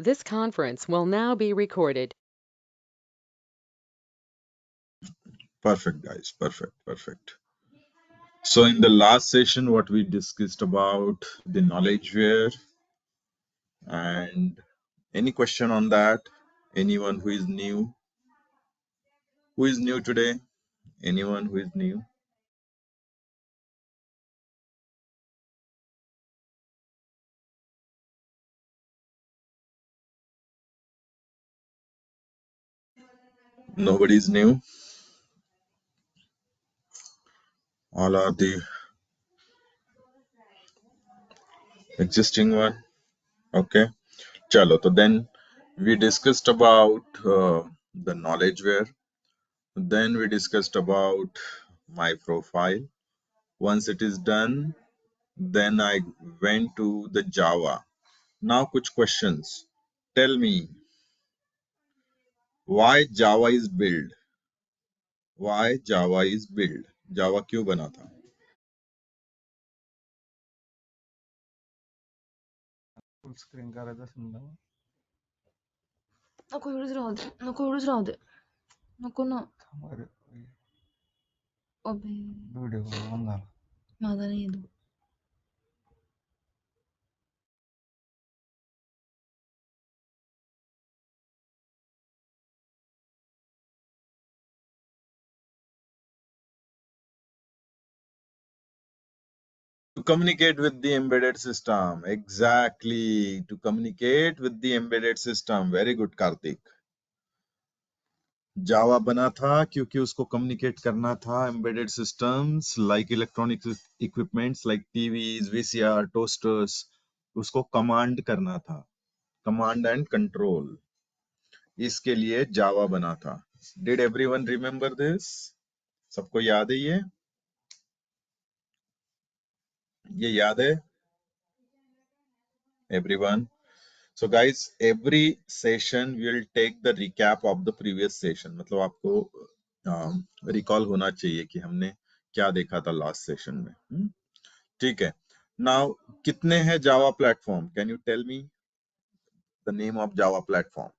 This conference will now be recorded. Perfect, guys. Perfect. So in the last session, what we discussed about the knowledge ware, and any question on that? Anyone who is new? Who is new today? Anyone who is new? Nobody is new. All are the existing one. Okay. Chalo. So then we discussed about the knowledge ware. Then we discussed about my profile. Once it is done, then I went to the Java. Now, kuch questions. Tell me why Java is built. Why Java is built? Java क्यों बना था? Full screen करायचं असेल ना नको एवढंच राहू दे नको एवढंच राहू दे नको ना थांबा रे, अबे व्हिडिओ ऑन झाला. माझा नाही येतो To communicate with the embedded system. Exactly. To communicate with the embedded system. Very good, Karthik. जावा बना था क्योंकि उसको कम्युनिकेट करना था embedded systems like electronic equipments like TVs VCR toasters उसको कमांड करना था कमांड एंड कंट्रोल इसके लिए जावा बना था डिड एवरीवन रिमेम्बर दिस सबको याद है ये याद है everyone so guys every session will take the recap of the previous session मतलब आपको रिकॉल होना चाहिए कि हमने क्या देखा था लास्ट सेशन में ठीक है नाउ कितने हैं Java platform can you tell me the name of Java platform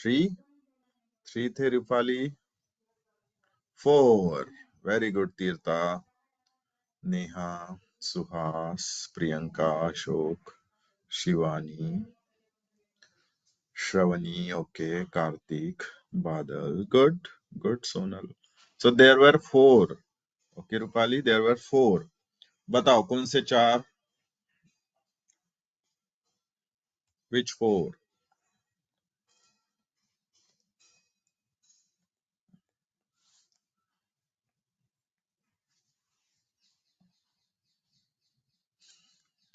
3 थे Rupali 4 very good Tirtha Neha Suhas Priyanka Ashok Shivani Shravani okay Kartik Badal good Sonal so there were 4 okay Rupali there were 4 बताओ कौन से 4 विच 4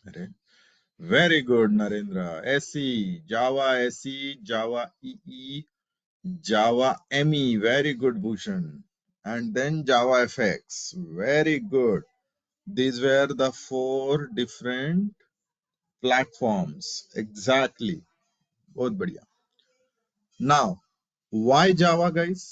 अरे very good, Narendra. SE, Java SE, Java EE, Java ME. Very good, Bhushan. And then Java FX. Very good. These were the 4 different platforms. Exactly. बहुत बढ़िया. Now, why Java, guys?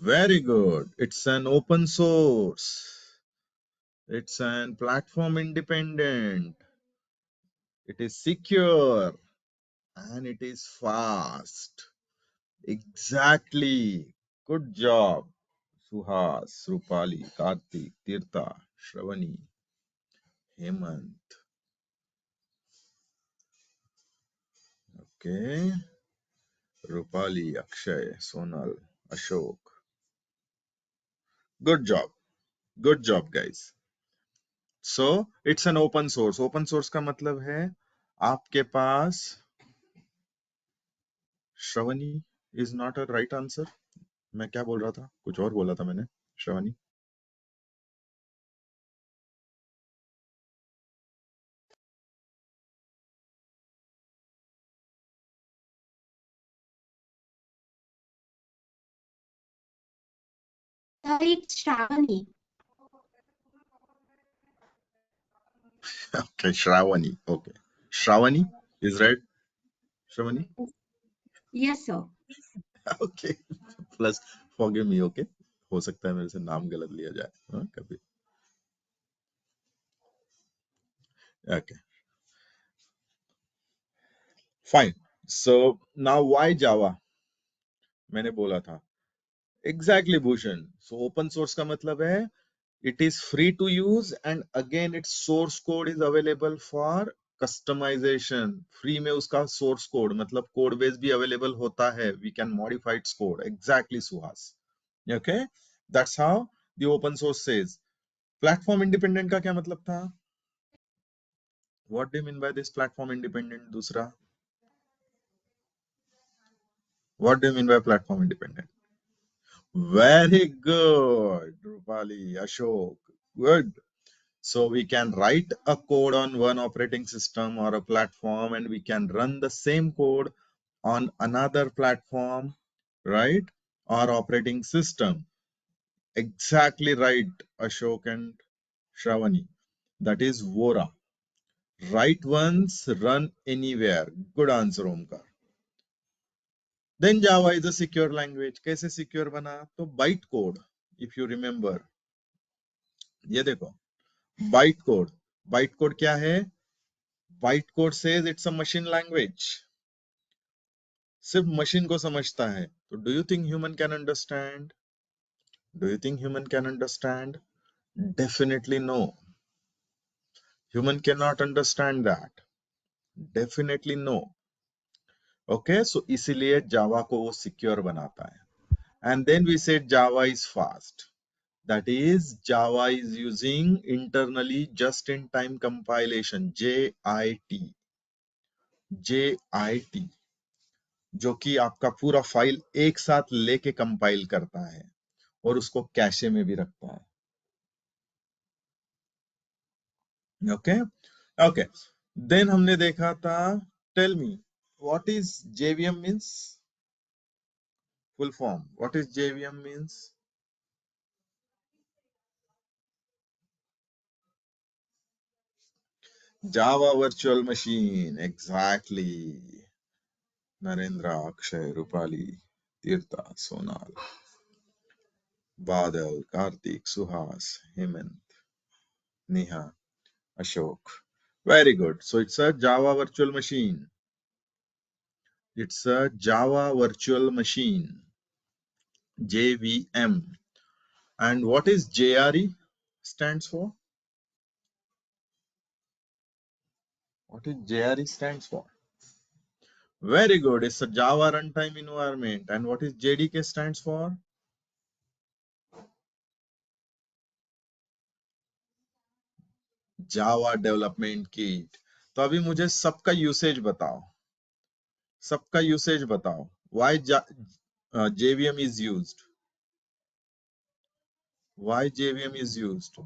Very good. It's an open source. It's an platform independent. It is secure and it is fast. Exactly. Good job. Suhas, Rupali, Kartik, Tirtha, Shravani, Hemant. Okay. Rupali, Akshay, Sonal, Ashok. Good job. Good job, guys. So, it's an open source. Open source का मतलब है आपके पास Shravani is not a right answer. मैं क्या बोल रहा था? कुछ और बोला था मैंने. Shravani. It's Shravani. Okay, Shravani. Okay. Shravani is right. Shravani? Yes, sir. Okay. Plus forgive me, okay? हो सकता है मेरे से नाम गलत लिया जाए, हाँ, कभी. Okay, fine. So now why Java? मैंने बोला था. Exactly, Bhushan. So open source का मतलब है it is free to use and again its source code is available for customization. Free में उसका source code मतलब code base भी available होता है. We can modify its code. Exactly, Suhas. Okay, that's how the open source says. Platform independent का क्या मतलब था? What do you mean by this platform independent? दूसरा, what do you mean by platform independent? Very good, Rupali, Ashok. Good. So we can write a code on one operating system or a platform and we can run the same code on another platform, right? Or operating system. Exactly right, Ashok and Shravani. That is Vora. Write once, run anywhere. Good answer, Omkar. Then Java is a secure language. कैसे secure बना? तो bytecode, if you remember. ये देखो, bytecode. Bytecode क्या है? Bytecode says it's a machine language. सिर्फ machine को समझता है. तो do you think human can understand? Do you think human can understand? Definitely no. Human cannot understand that. Definitely no. Okay, so इसीलिए Java को वो secure बनाता है. And then we said Java is fast. That is, Java is using internally just-in-time compilation, JIT, JIT, जो कि आपका पूरा file एक साथ लेके कंपाइल करता है और उसको कैशे में भी रखता है. Okay okay. देन हमने देखा था, tell me what is JVM means, full form. What is JVM means? Java Virtual Machine. Exactly. Narendra, Akshay, Rupali, Tirtha, Sonal, Badal, Karthik, Suhas, Hemant, Neha, Ashok. Very good. So it's a Java virtual machine. It's a Java virtual machine, JVM. And what is JRE stands for? What is JRE stands for? Very good. It's a Java runtime environment. And what is JDK stands for? Java Development Kit. तो अभी मुझे सबका usage बताओ, सबका usage बताओ. Why JVM is used? Why JVM is used?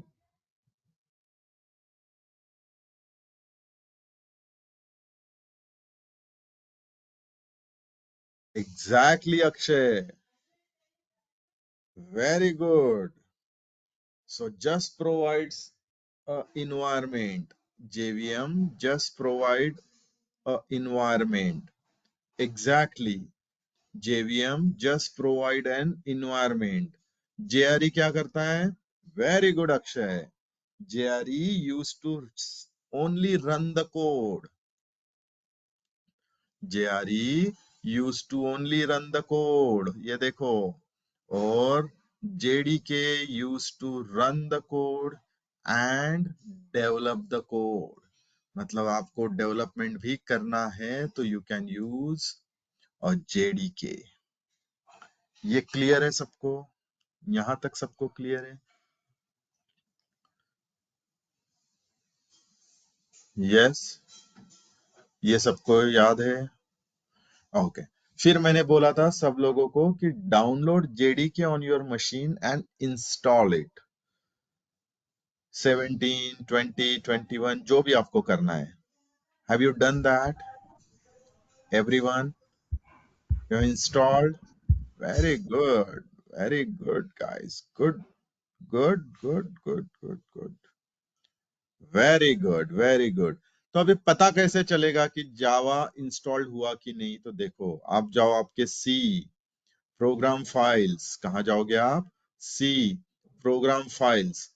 Exactly, Akshay. Very good. So just provides a environment. JVM just provide a environment. Exactly. JVM just provide an environment. JRE क्या करता है? Very good, Akshay. JRE used to only run the code. JRE used to only run the code. ये देखो. और JDK used to run the code and develop the code. मतलब आपको development भी करना है तो यू कैन यूज और JDK. ये क्लियर है सबको? यहां तक सबको क्लियर है? यस, ये सबको याद है? ओके. फिर मैंने बोला था सब लोगों को कि download JDK on your machine and install it. 17, 20, 21 जो भी आपको करना है. Have you done that? Everyone? You installed? Very good. Very good, guys. Good, good, good, good, good, good. Very good, very good. तो अभी पता कैसे चलेगा कि जावा इंस्टॉल्ड हुआ कि नहीं? तो देखो, आप जाओ आपके सी प्रोग्राम फाइल्स, कहाँ जाओगे आप? सी प्रोग्राम फाइल्स,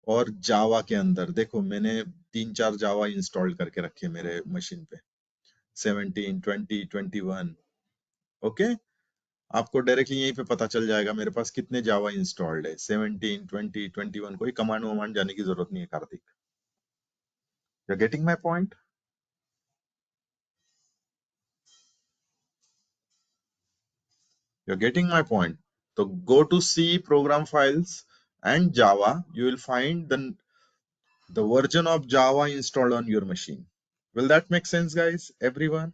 और जावा के अंदर देखो मैंने 3-4 जावा इंस्टॉल करके रखे मेरे मशीन पे, 17, 20, 21। ओके, आपको डायरेक्टली यहीं पे पता चल जाएगा मेरे पास कितने जावा इंस्टॉल्ड है, 17, 20, 21। कोई कमांड वमांड जाने की जरूरत नहीं है Kartik. You are getting my point? You're getting my point. So go to C program files and Java. You will find the version of Java installed on your machine. Will that make sense, guys? Everyone?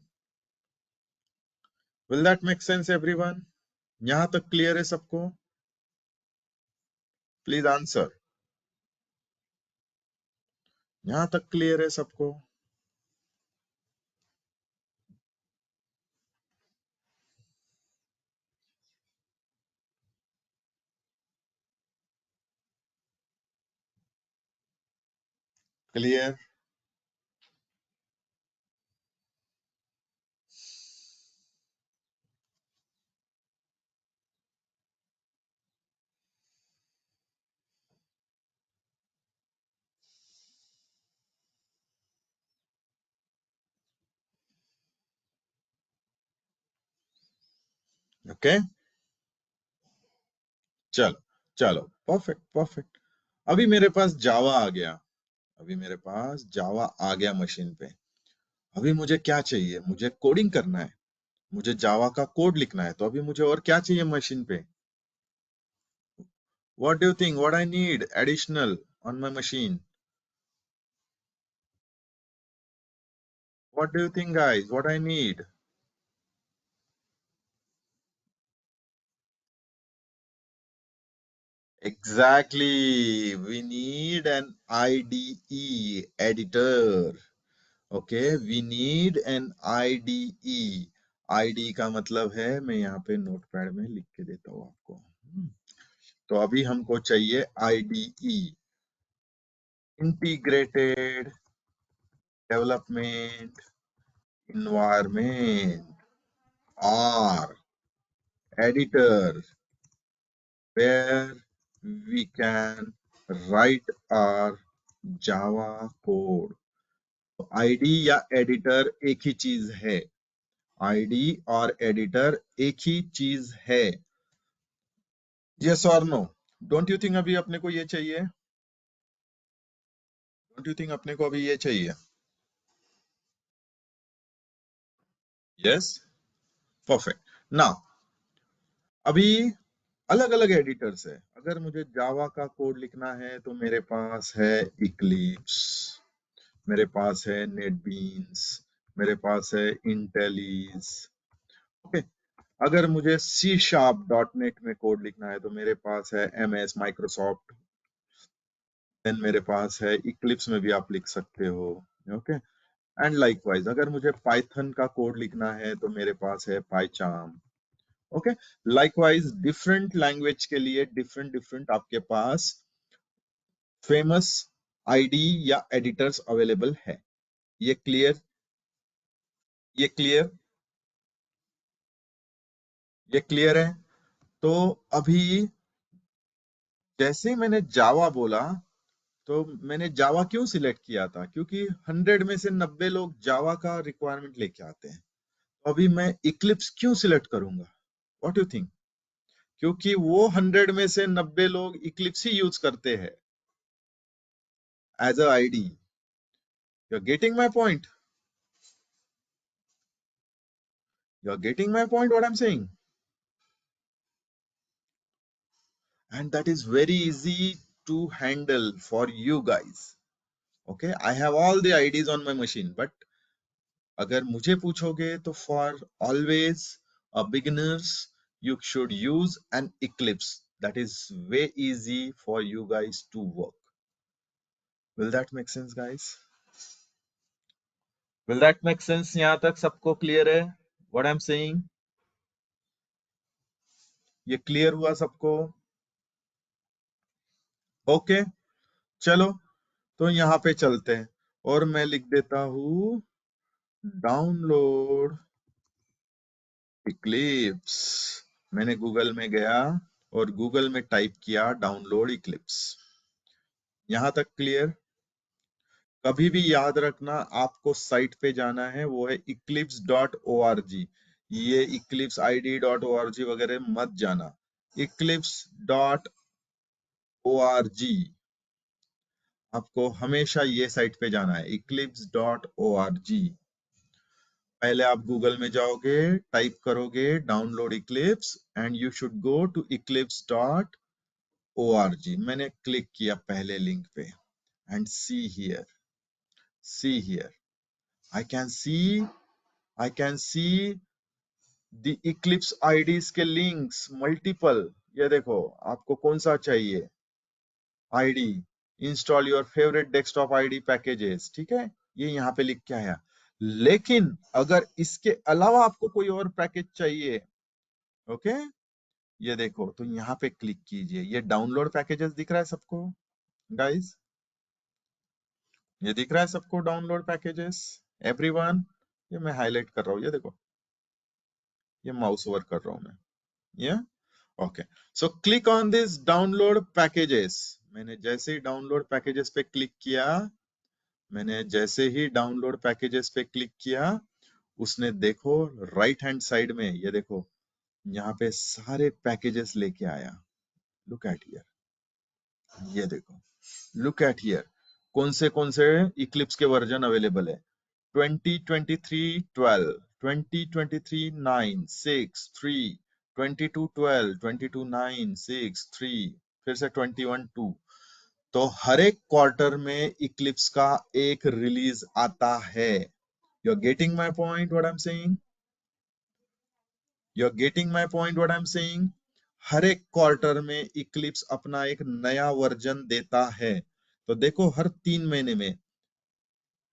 Will that make sense, everyone? यहाँ तक clear है सबको? Please answer. यहाँ तक clear है सबको? Clear? Okay? चलो चलो, perfect perfect. अभी मेरे पास जावा आ गया, अभी मेरे पास जावा आ गया मशीन पे। अभी मुझे क्या चाहिए? मुझे कोडिंग करना है, मुझे जावा का कोड लिखना है। तो अभी मुझे और क्या चाहिए मशीन पे? What do you think? What I need additional on my machine? What do you think, guys? What I need? Exactly. We need an IDE editor. Okay. We need an IDE. IDE का मतलब है, मैं यहाँ पे notepad में लिख के देता हूँ आपको। तो अभी हमको चाहिए IDE, integrated development environment, or editor where we can write our Java code. तो ID या एडिटर एक ही चीज है, ID और एडिटर एक ही चीज है। Yes or no? Don't you think अभी अपने को ये चाहिए? Don't you think अपने को अभी ये चाहिए? Yes? Perfect. Now, अभी अलग अलग एडिटर्स है। अगर मुझे जावा का कोड लिखना है तो मेरे पास है इक्लिप्स, मेरे पास है नेटबीन्स, मेरे पास है इंटेलिज। ओके, अगर मुझे C#.NET में कोड लिखना है तो मेरे पास है MS माइक्रोसॉफ्ट, देन मेरे पास है इक्लिप्स में भी आप लिख सकते हो। ओके, एंड लाइकवाइज अगर मुझे पाइथन का कोड लिखना है तो मेरे पास है पाइचार्म। ओके, लाइकवाइज डिफरेंट लैंग्वेज के लिए डिफरेंट डिफरेंट आपके पास फेमस आईडी या एडिटर्स अवेलेबल है। ये क्लियर? ये क्लियर? ये क्लियर है? तो अभी जैसे ही मैंने जावा बोला, तो मैंने जावा क्यों सिलेक्ट किया था? क्योंकि 100 में से 90 लोग जावा का रिक्वायरमेंट लेके आते हैं। तो अभी मैं इक्लिप्स क्यों सिलेक्ट करूंगा? What you think? क्योंकि वो 100 में से 90 लोग इक्लिप्स ही यूज करते हैं as a ID. You are getting my point? You are getting my point what I am saying? And that is very easy to handle for you guys. Okay, I have all the IDs on my machine, but अगर मुझे पूछोगे तो for always beginners you should use an Eclipse. That is way easy for you guys to work. Will that make sense, guys? Will that make sense? यहाँ तक सबको clear है what I'm saying? ये clear हुआ सबको? Okay, चलो तो यहाँ पे चलते हैं। और मैं लिख देता हूं डाउनलोड इक्लिप्स। मैंने गूगल में गया और गूगल में टाइप किया डाउनलोड इक्लिप्स। यहां तक क्लियर? कभी भी याद रखना, आपको साइट पे जाना है, वो है eclipse.org। ये eclipseid.org वगैरह मत जाना, eclipse.org। आपको हमेशा ये साइट पे जाना है, eclipse.org। पहले आप गूगल में जाओगे, टाइप करोगे download Eclipse and you should go to eclipse.org। मैंने क्लिक किया पहले लिंक पे and see here I can see the Eclipse IDEs के लिंक्स मल्टीपल। ये देखो, आपको कौन सा चाहिए IDE, install your favourite desktop IDE packages, ठीक है, ये यहाँ पे लिख के आया। लेकिन अगर इसके अलावा आपको कोई और पैकेज चाहिए, ओके, ये देखो, तो यहाँ पे क्लिक कीजिए। ये डाउनलोड पैकेजेस दिख रहा है सबको गाइस? ये दिख रहा है सबको डाउनलोड पैकेजेस एवरीवन? ये मैं हाईलाइट कर रहा हूँ, ये देखो, ये माउस ओवर कर रहा हूँ मैं, ये okay. So click on this download packages. मैंने जैसे ही डाउनलोड पैकेजेस पे क्लिक किया, उसने देखो राइट हैंड साइड में, ये देखो, यहाँ पे सारे पैकेजेस लेके आया। लुक एट हियर, ये देखो, लुक एट हियर, कौन से इक्लिप्स के वर्जन अवेलेबल है। 2023 12, 2023 9 6 3, 22 12, 22 9 6 3, फिर से 21 2। तो हर एक क्वार्टर में इक्लिप्स का एक रिलीज आता है। You are getting my point what I am saying? You are getting my point what I am saying? हर एक क्वार्टर में इक्लिप्स अपना एक नया वर्जन देता है। तो देखो, हर 3 महीने में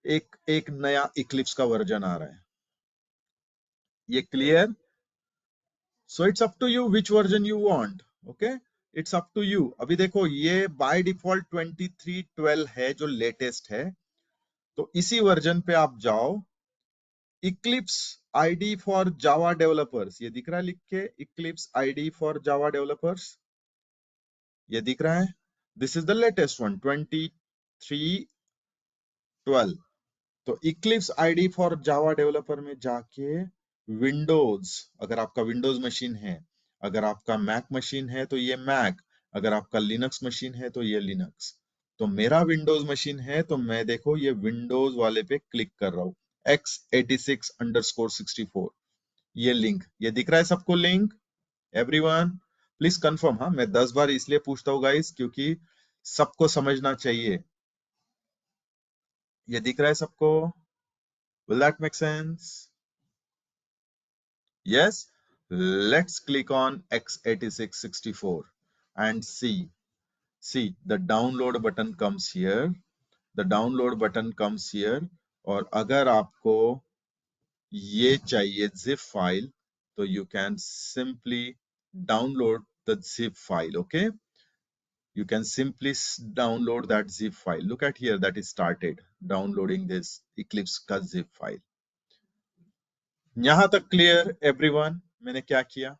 एक नया इक्लिप्स का वर्जन आ रहा है। ये clear? So it's up to you which version you want, okay, it's up to you. अभी देखो, ये बाय डिफॉल्ट 2312 है जो लेटेस्ट है, तो इसी वर्जन पे आप जाओ। Eclipse ID for Java developers, ये दिख रहा है लिख के, Eclipse ID for Java developers, ये दिख रहा है। This is the latest one, 2312। तो Eclipse ID for Java developer में जाके विंडोज, अगर आपका विंडोज मशीन है, अगर आपका मैक मशीन है तो ये मैक, अगर आपका लिनक्स मशीन है तो ये लिनक्स। तो मेरा विंडोज मशीन है, तो मैं देखो ये विंडोज वाले पे क्लिक कर रहा हूँ, x86_64। ये लिंक, ये दिख रहा है सबको लिंक? Everyone please confirm. हाँ, मैं 10 बार इसलिए पूछता हूँ गाइस, क्योंकि सबको समझना चाहिए। ये दिख रहा है सबको? Will that make sense? Yes? Let's click on x86-64 and see. See, the download button comes here. The download button comes here. और अगर आपको ये चाहिए zip file, तो you can simply download the zip file, okay? You can simply download that zip file. Look at here, that is started downloading this Eclipse का zip file. यहां तक clear everyone? मैंने क्या किया?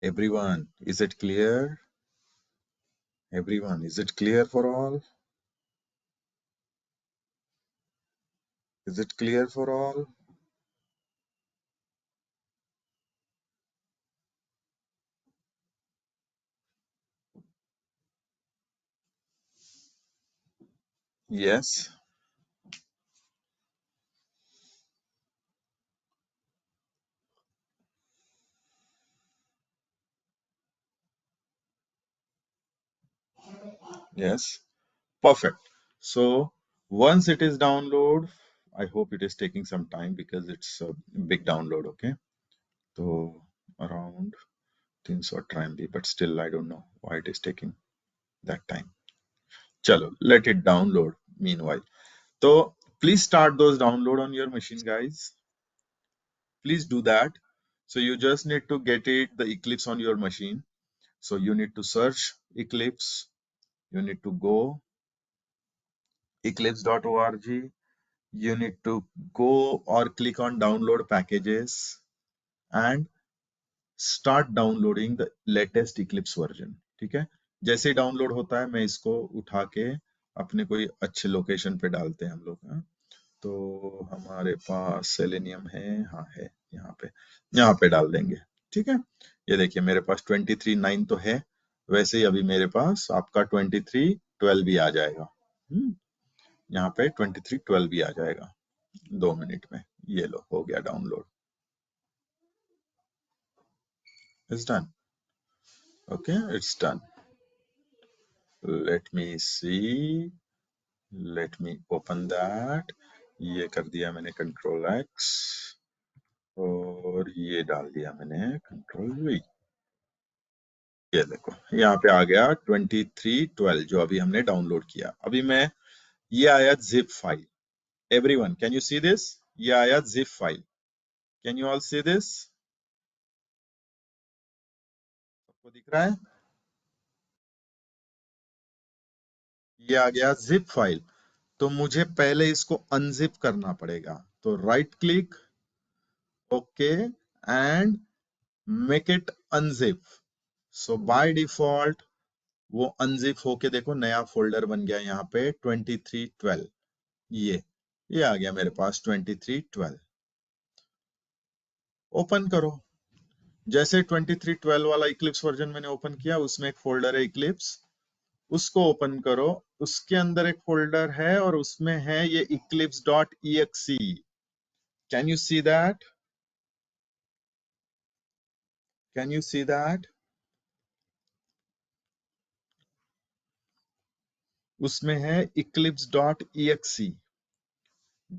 Everyone, is it clear? Everyone, is it clear for all? Is it clear for all? Yes. Yes. Perfect. So once it is download, I hope it is taking some time because it's a big download, okay? So around 318 MB, but still I don't know why it is taking that time. Chalo, let it download meanwhile. So please start those download on your machine, guys. Please do that. So you just need to get it, the Eclipse on your machine. So you need to search Eclipse. You need to go eclipse.org. You need to go or click on download packages and start downloading the latest Eclipse version. ठीक है, जैसे ही download होता है मैं इसको उठा के अपने कोई अच्छे लोकेशन पे डालते हैं हम लोग. हाँ? तो हमारे पास सेलेनियम है, हाँ है यहाँ पे डाल देंगे. ठीक है, ये देखिए मेरे पास 23.9 तो है, वैसे ही अभी मेरे पास आपका 23.12 भी आ जाएगा. यहाँ पे 23.12 भी आ जाएगा 2 मिनट में. ये लो, हो गया download. It's done. Okay, it's done. Let me see. Let me open that. ये कर दिया मैंने Control X और ये डाल दिया मैंने Control V. ये देखो यहाँ पे आ गया 23.12 जो अभी हमने डाउनलोड किया. अभी मैं ये आया zip file. Everyone, can you see this? ये आया zip file. Can you all see this? सबको दिख रहा है? ये आ गया zip फाइल. तो मुझे पहले इसको अनजिप करना पड़ेगा. तो right click, okay, and make it unzip. So by default वो अनजिप होके देखो नया फोल्डर बन गया यहाँ पे 2312. ये आ गया मेरे पास 2312. ओपन करो. जैसे 2312 वाला इक्लिप्स वर्जन मैंने ओपन किया, उसमें एक फोल्डर है इक्लिप्स, उसको ओपन करो. उसके अंदर एक फोल्डर है और उसमें है ये eclipse.exe. Can you see that? Can you see that? उसमें है eclipse.exe.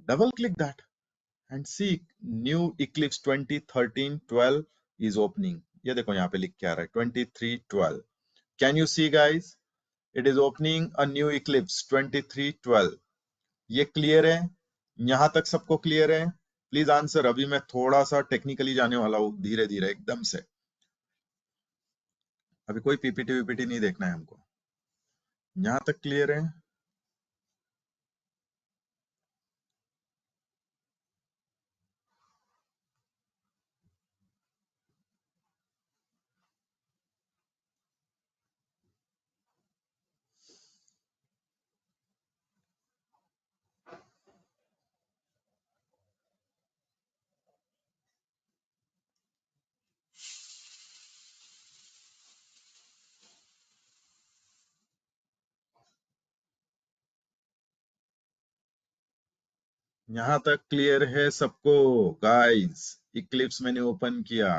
Double click that and see new Eclipse 2013-12 is opening. ये देखो यहाँ पे लिख के आ रहा है 2312. Can you see guys? It is opening a new Eclipse 2312. ये क्लियर है? यहाँ तक सबको क्लियर है? Please answer. अभी मैं थोड़ा सा टेक्निकली जाने वाला हूँ, धीरे धीरे एकदम से. अभी कोई पीपीटी वीपीटी नहीं देखना है हमको. यहाँ तक क्लियर है? यहाँ तक क्लियर है सबको गाइस? इक्लिप्स मैंने ओपन किया.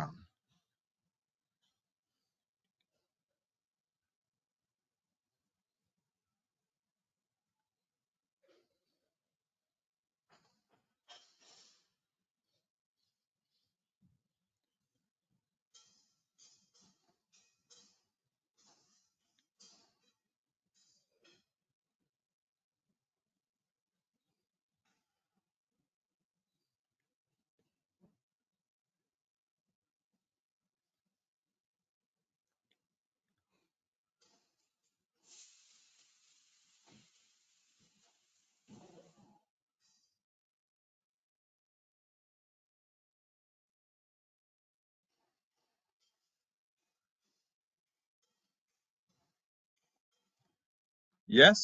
यस,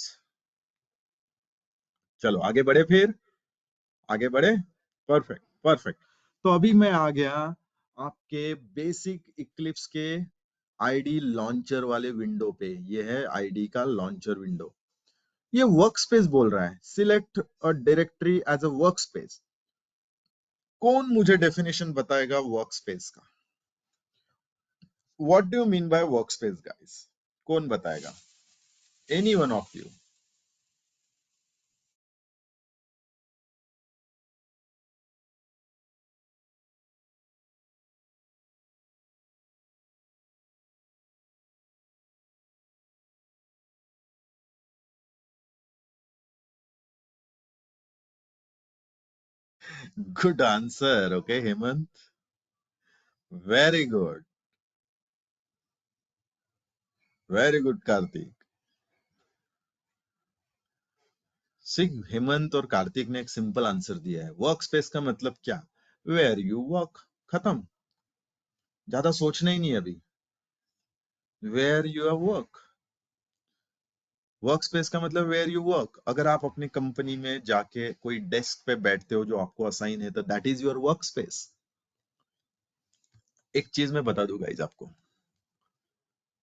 चलो आगे बढ़े, फिर आगे बढ़े. Perfect perfect. तो अभी मैं आ गया आपके बेसिक इक्लिप्स के आईडी लॉन्चर वाले विंडो पे. ये है आईडी का लॉन्चर विंडो. ये वर्कस्पेस बोल रहा है, select a directory as a workspace. कौन मुझे डेफिनेशन बताएगा वर्कस्पेस का? What do you mean by workspace guys? कौन बताएगा? Any one of you? Good answer. Okay, Hemant. Very good. Very good, Karthik. सिर्फ हेमंत और कार्तिक ने एक सिंपल आंसर दिया है। वर्क स्पेस का मतलब क्या? Where you work. खत्म, ज्यादा सोचना ही नहीं अभी। Where you work. Work space का मतलब वेयर यू वर्क। अगर आप अपनी कंपनी में जाके कोई डेस्क पे बैठते हो जो आपको असाइन है, तो that is your work space. एक चीज मैं बता दूं गाइज आपको,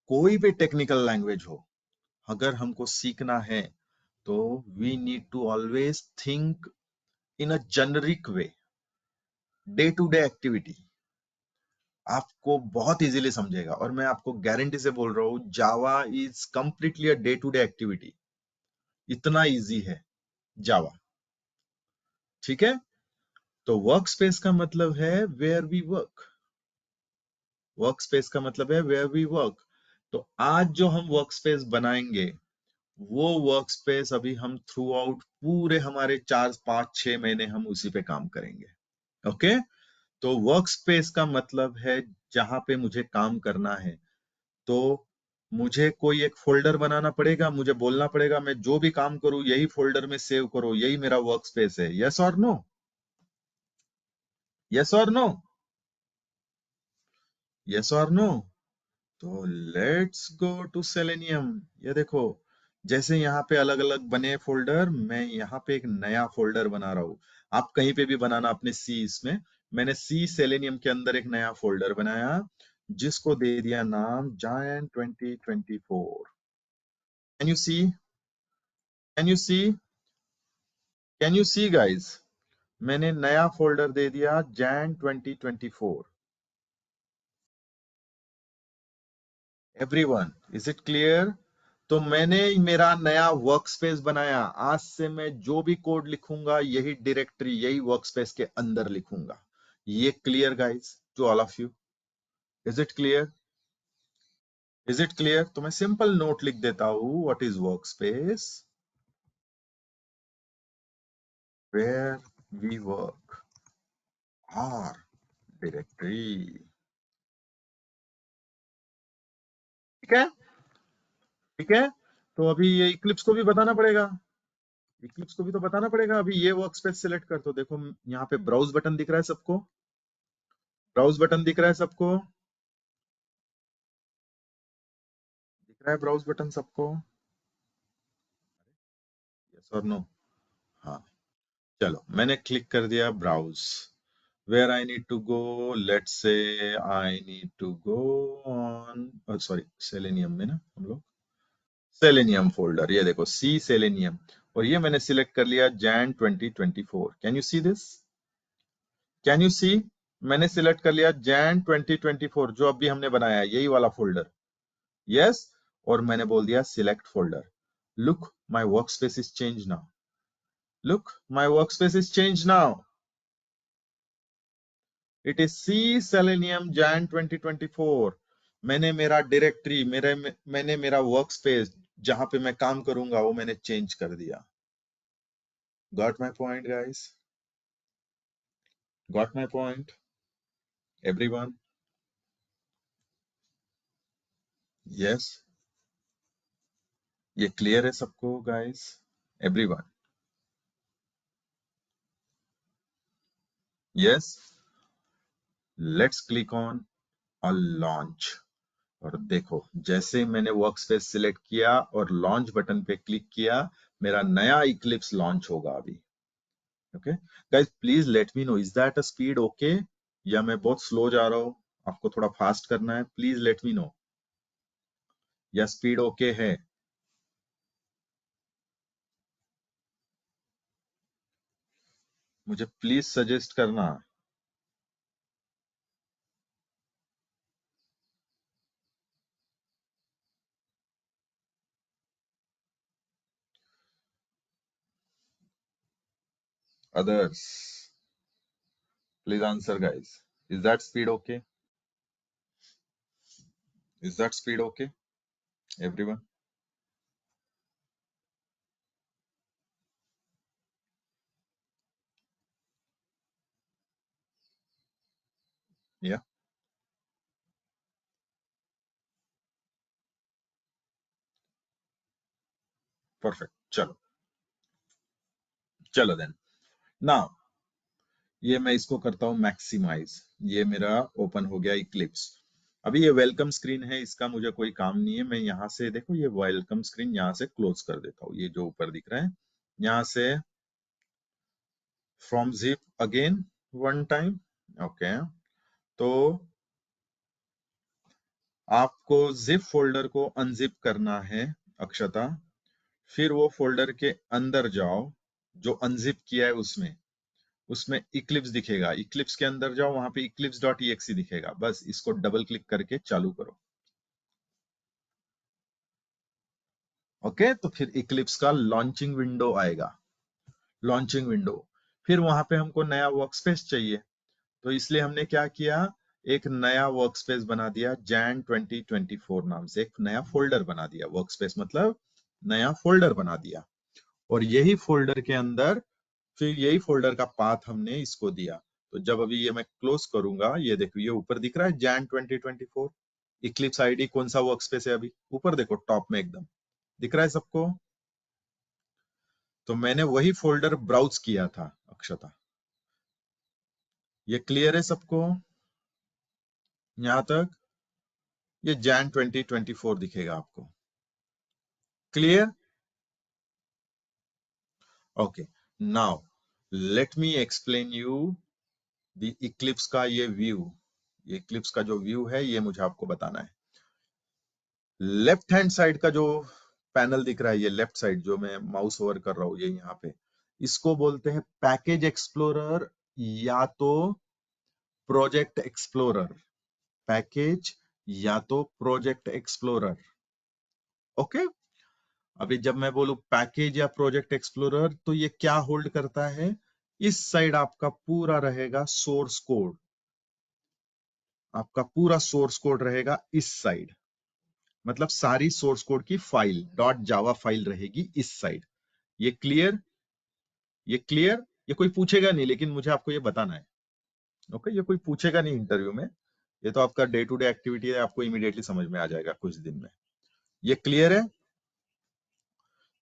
कोई भी टेक्निकल लैंग्वेज हो, अगर हमको सीखना है तो we need to always think in a generic way. Day to day activity आपको बहुत इजीली समझेगा, और मैं आपको गारंटी से बोल रहा हूं, Java is completely a day to day activity. इतना इजी है जावा। ठीक है, तो वर्क स्पेस का मतलब है where we work. Work space का मतलब है वेयर वी वर्क। तो आज जो हम वर्क स्पेस बनाएंगे, वो वर्क स्पेस अभी हम थ्रू आउट पूरे हमारे 4 5 6 महीने हम उसी पे काम करेंगे। ओके, तो वर्क स्पेस का मतलब है जहां पे मुझे काम करना है, तो मुझे कोई एक फोल्डर बनाना पड़ेगा, मुझे बोलना पड़ेगा मैं जो भी काम करूं यही फोल्डर में सेव करो, यही मेरा वर्क स्पेस है। यस और नो? यस और नो? यस और नो? तो लेट्स गो टू सेलेनियम। ये देखो, जैसे यहाँ पे अलग अलग बने फोल्डर, मैं यहाँ पे एक नया फोल्डर बना रहा हूँ। आप कहीं पे भी बनाना अपने सी, इसमें मैंने सी सेलेनियम के अंदर एक नया फोल्डर बनाया, जिसको दे दिया नाम जायंट 2024। Can you see? Can you see? Can you see guys? मैंने नया फोल्डर दे दिया Jan 2024। Everyone, is it clear? तो मैंने मेरा नया वर्क स्पेस बनाया। आज से मैं जो भी कोड लिखूंगा यही डायरेक्टरी, यही वर्क स्पेस के अंदर लिखूंगा। ये clear guys to all of you? Is it clear? Is it clear? तो मैं सिंपल नोट लिख देता हूं, what is work space, where we work, are directory. ठीक है? ठीक है, तो अभी ये इक्लिप्स को भी बताना पड़ेगा। इक्लिप्स को भी तो बताना पड़ेगा। अभी ये वर्क स्पेस सिलेक्ट कर, तो देखो यहाँ पे ब्राउज बटन दिख रहा है सबको? ब्राउज बटन दिख रहा है सबको? दिख रहा है ब्राउज बटन सबको? यस और नो? हाँ, चलो मैंने क्लिक कर दिया browse. Where I need to go, let's say I need to go on, sorry Selenium में ना हम लोग, सेलेनियम फोल्डर। ये देखो सी सेलेनियम, और ये मैंने सिलेक्ट कर लिया Jan 2024। Can you see this? Can you see? मैंने सिलेक्ट कर लिया जैन 2024, जो अभी हमने बनाया है, यही वाला फोल्डर। यस, और मैंने बोल दिया select folder. Look, my workspace is change now. Look, my workspace is change now. It is C Selenium Jan 2024। मैंने मेरा डायरेक्टरी, मैंने मेरा वर्कस्पेस जहां पे मैं काम करूंगा वो मैंने चेंज कर दिया। Got my point guys? Got my point everyone? Yes, ये क्लियर है सबको guys? Everyone? Yes, let's click on a launch. और देखो, जैसे मैंने वर्क स्पेस सिलेक्ट किया और लॉन्च बटन पे क्लिक किया, मेरा नया इक्लिप्स लॉन्च होगा अभी। Okay guys, please let me know, is that a speed okay, या मैं बहुत स्लो जा रहा हूँ? आपको थोड़ा फास्ट करना है, प्लीज लेट मी नो। या स्पीड ओके है? मुझे प्लीज सजेस्ट करना। Others, please answer guys. Is that speed okay? Is that speed okay everyone? या परफेक्ट। चलो देन नाउ ये मैं इसको करता हूँ मैक्सिमाइज। ये मेरा ओपन हो गया इक्लिप्स। अभी ये वेलकम स्क्रीन है, इसका मुझे कोई काम नहीं है। मैं यहाँ से देखो ये वेलकम स्क्रीन यहाँ से क्लोज कर देता हूँ। ये जो ऊपर दिख रहा है यहाँ से from zip again one time. Okay, तो आपको जिप फोल्डर को अनजिप करना है अक्षता। फिर वो फोल्डर के अंदर जाओ, जो अनजिप किया है उसमें इक्लिप्स दिखेगा। इक्लिप्स के अंदर जाओ, वहां पे eclipse.exe दिखेगा। बस इसको डबल क्लिक करके चालू करो। ओके, तो फिर इक्लिप्स का लॉन्चिंग विंडो आएगा। लॉन्चिंग विंडो, फिर वहां पे हमको नया वर्कस्पेस चाहिए, तो इसलिए हमने क्या किया, एक नया वर्कस्पेस बना दिया। Jan 2024 नाम से एक नया फोल्डर बना दिया। वर्कस्पेस मतलब नया फोल्डर बना दिया, और यही फोल्डर के अंदर फिर यही फोल्डर का पाथ हमने इसको दिया। तो जब अभी ये मैं क्लोज करूंगा, ये देखो ये ऊपर दिख रहा है Jan 2024। इक्लिप्स आईडी कौन सा वर्कस्पेस है, अभी ऊपर देखो टॉप में एकदम दिख रहा है सबको। तो मैंने वही फोल्डर ब्राउज किया था अक्षता। ये क्लियर है सबको यहां तक? ये Jan 2024 दिखेगा आपको। Clear? Okay, now let me explain you the Eclipse का ये व्यू। ये इक्लिप्स का जो व्यू है ये मुझे आपको बताना है। लेफ्ट हैंड साइड का जो पैनल दिख रहा है, ये लेफ्ट साइड जो मैं माउस ओवर कर रहा हूं, ये यहाँ पे, इसको बोलते हैं पैकेज एक्सप्लोरर या तो प्रोजेक्ट एक्सप्लोरर। पैकेज या तो प्रोजेक्ट एक्सप्लोरर। ओके, अभी जब मैं बोलूं पैकेज या प्रोजेक्ट एक्सप्लोरर, तो ये क्या होल्ड करता है? इस साइड आपका पूरा रहेगा सोर्स कोड। आपका पूरा सोर्स कोड रहेगा इस साइड, मतलब सारी सोर्स कोड की फाइल .java फाइल रहेगी इस साइड। ये क्लियर? ये क्लियर? ये कोई पूछेगा नहीं, लेकिन मुझे आपको ये बताना है। ओके, ये कोई पूछेगा नहीं इंटरव्यू में। ये तो आपका डे टू डे एक्टिविटी है, आपको इमीडिएटली समझ में आ जाएगा कुछ दिन में। ये क्लियर है?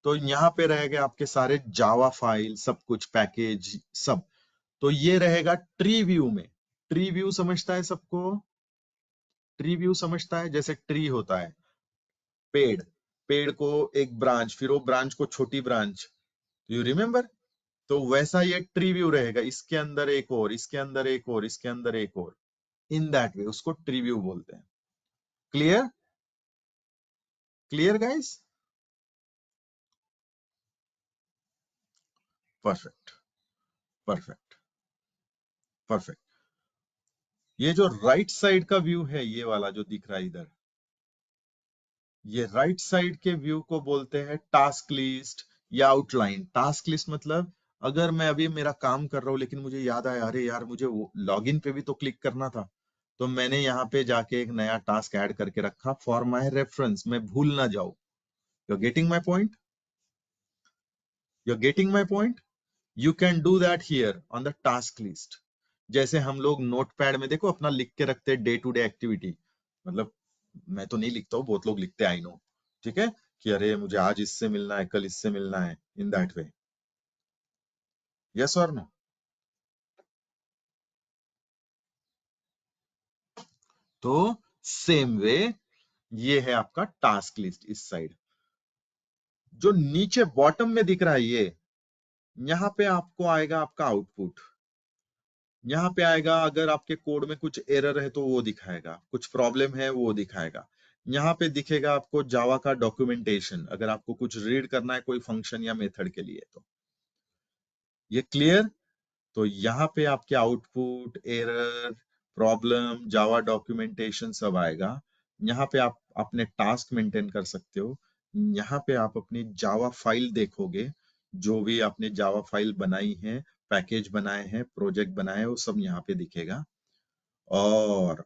तो यहाँ पे रहेगा आपके सारे जावा फाइल, सब कुछ पैकेज सब। तो ये रहेगा ट्री व्यू में। ट्री व्यू समझता है सबको? ट्री व्यू समझता है, जैसे ट्री होता है पेड़, पेड़ को एक ब्रांच, फिर वो ब्रांच को छोटी ब्रांच, यू रिमेम्बर? तो वैसा ये ट्री व्यू रहेगा, इसके अंदर एक और, इसके अंदर एक और, इसके अंदर एक और, इन दैट वे उसको ट्री व्यू बोलते हैं। Clear? Clear guys? Perfect, perfect, perfect. ये जो राइट साइड का व्यू है, ये वाला जो दिख रहा है इधर, ये राइट साइड के व्यू को बोलते हैं टास्क लिस्ट या आउटलाइन। टास्क लिस्ट मतलब अगर मैं अभी मेरा काम कर रहा हूं, लेकिन मुझे याद आया अरे यार मुझे लॉगिन पे भी तो क्लिक करना था, तो मैंने यहाँ पे जाके एक नया टास्क ऐड करके रखा फॉर माय रेफरेंस, मैं भूल ना जाऊं। You are getting my point? You are getting my point? You can do that here on the task list. जैसे हम लोग नोटपैड में देखो अपना लिख के रखते हैं डे टू डे एक्टिविटी, मतलब मैं तो नहीं लिखता हूँ, बहुत लोग लिखते हैं, आई नो, ठीक है, कि अरे मुझे आज इससे मिलना है, कल इससे मिलना है, इन दैट वे। यस और नो? तो सेम वे ये है आपका टास्क लिस्ट इस साइड। जो नीचे बॉटम में दिख रहा है ये, यहाँ पे आपको आएगा आपका आउटपुट। यहाँ पे आएगा अगर आपके कोड में कुछ एरर है तो वो दिखाएगा, कुछ प्रॉब्लम है वो दिखाएगा। यहाँ पे दिखेगा आपको जावा का डॉक्यूमेंटेशन, अगर आपको कुछ रीड करना है कोई फंक्शन या मेथड के लिए। तो ये क्लियर? तो यहाँ पे आपके आउटपुट, एरर, प्रॉब्लम, जावा डॉक्यूमेंटेशन सब आएगा। यहाँ पे आप अपने टास्क मेंटेन कर सकते हो। यहाँ पे आप अपनी जावा फाइल देखोगे, जो भी आपने जावा फाइल बनाई है, पैकेज बनाए हैं, प्रोजेक्ट बनाए हैं, वो सब यहाँ पे दिखेगा। और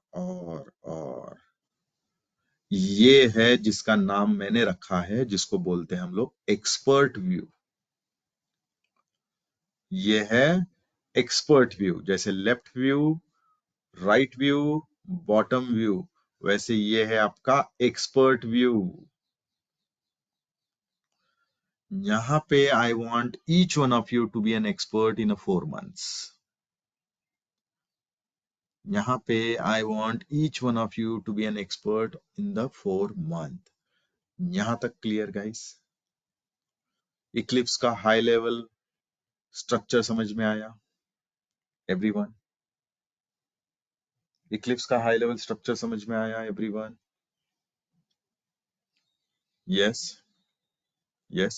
ये है जिसका नाम मैंने रखा है, जिसको बोलते हैं हम लोग एक्सपर्ट व्यू। ये है एक्सपर्ट व्यू। जैसे left view, right view, bottom view, वैसे ये है आपका एक्सपर्ट व्यू। यहाँ पे I want each one of you to be an expert in 4 months। यहाँ पे I want each one of you to be an expert in the 4 month। यहाँ तक क्लियर गाइस? इक्लिप्स का हाई लेवल स्ट्रक्चर समझ में आया everyone? Eclipse का high level structure समझ में आया एवरीवन? यस, यस,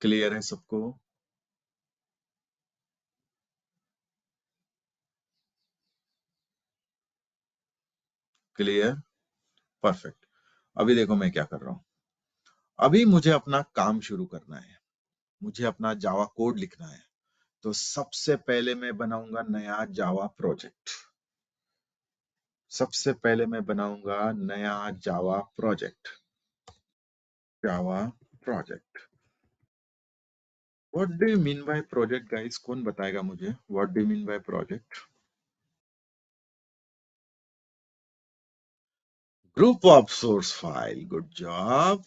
क्लियर है सबको? Clear, perfect. अभी देखो मैं क्या कर रहा हूं। अभी मुझे अपना काम शुरू करना है, मुझे अपना जावा कोड लिखना है। तो सबसे पहले मैं बनाऊंगा नया जावा प्रोजेक्ट। सबसे पहले मैं बनाऊंगा नया Java project. Java project. What do you mean bye project guys? कौन बताएगा मुझे what do you mean bye project? Group of source file, good job.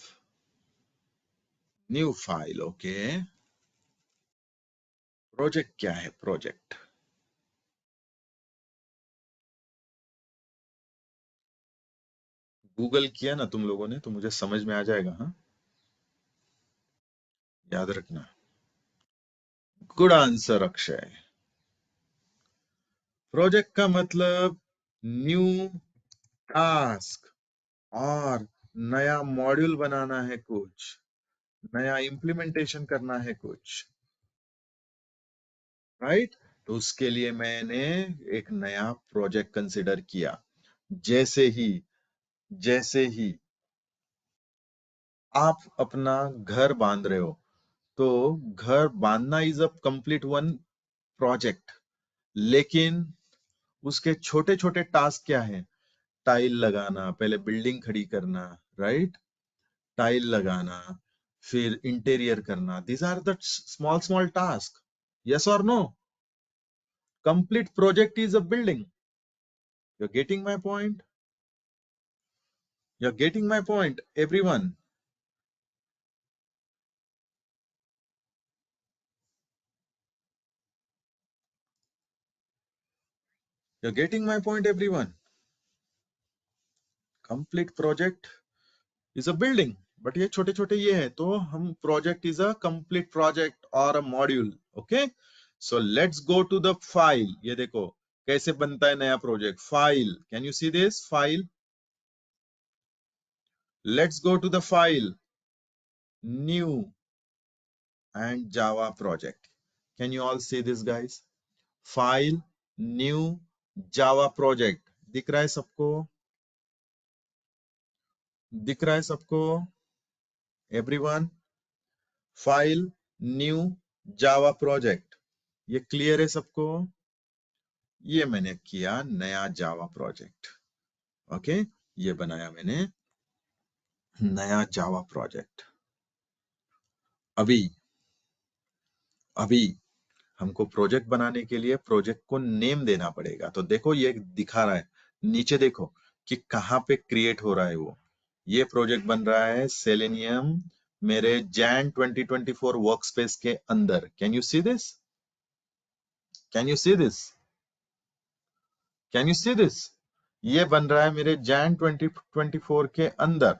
New file, okay. Project क्या है? प्रोजेक्ट गूगल किया ना तुम लोगों ने तो मुझे समझ में आ जाएगा। हाँ, याद रखना। Good answer Akshay. प्रोजेक्ट का मतलब न्यू टास्क और नया मॉड्यूल बनाना है, कुछ नया इम्प्लीमेंटेशन करना है कुछ, राइट? तो उसके लिए मैंने एक नया प्रोजेक्ट कंसिडर किया। जैसे ही आप अपना घर बांध रहे हो तो घर बांधना is a complete one project, लेकिन उसके छोटे छोटे टास्क क्या है? टाइल लगाना, पहले बिल्डिंग खड़ी करना, राइट? टाइल लगाना, फिर इंटीरियर करना। These are the small small task. Yes और no? Complete project is a building. You are getting my point? You are getting my point everyone? You are getting my point everyone? Complete project is a building, but ये छोटे छोटे ये है, तो हम project is a complete project और a module. Okay, so let's go to the file. ये देखो कैसे बनता है नया project. File, can you see this file? Let's go to the file, new and Java project. Can you all see this guys? File, new, Java project. दिख रहा है सबको? दिख रहा है सबको? Everyone? File, new, Java project. ये clear है सबको? ये मैंने किया नया जावा प्रोजेक्ट। ओके, ये बनाया मैंने नया जावा प्रोजेक्ट। अभी अभी हमको प्रोजेक्ट बनाने के लिए प्रोजेक्ट को नेम देना पड़ेगा। तो देखो ये दिखा रहा है, नीचे देखो कि कहाँ पे क्रिएट हो रहा है वो। ये प्रोजेक्ट बन रहा है सेलेनियम मेरे जैन 2024 वर्कस्पेस के अंदर। Can you see this? Can you see this? Can you see this? ये बन रहा है मेरे जैन 2024 के अंदर।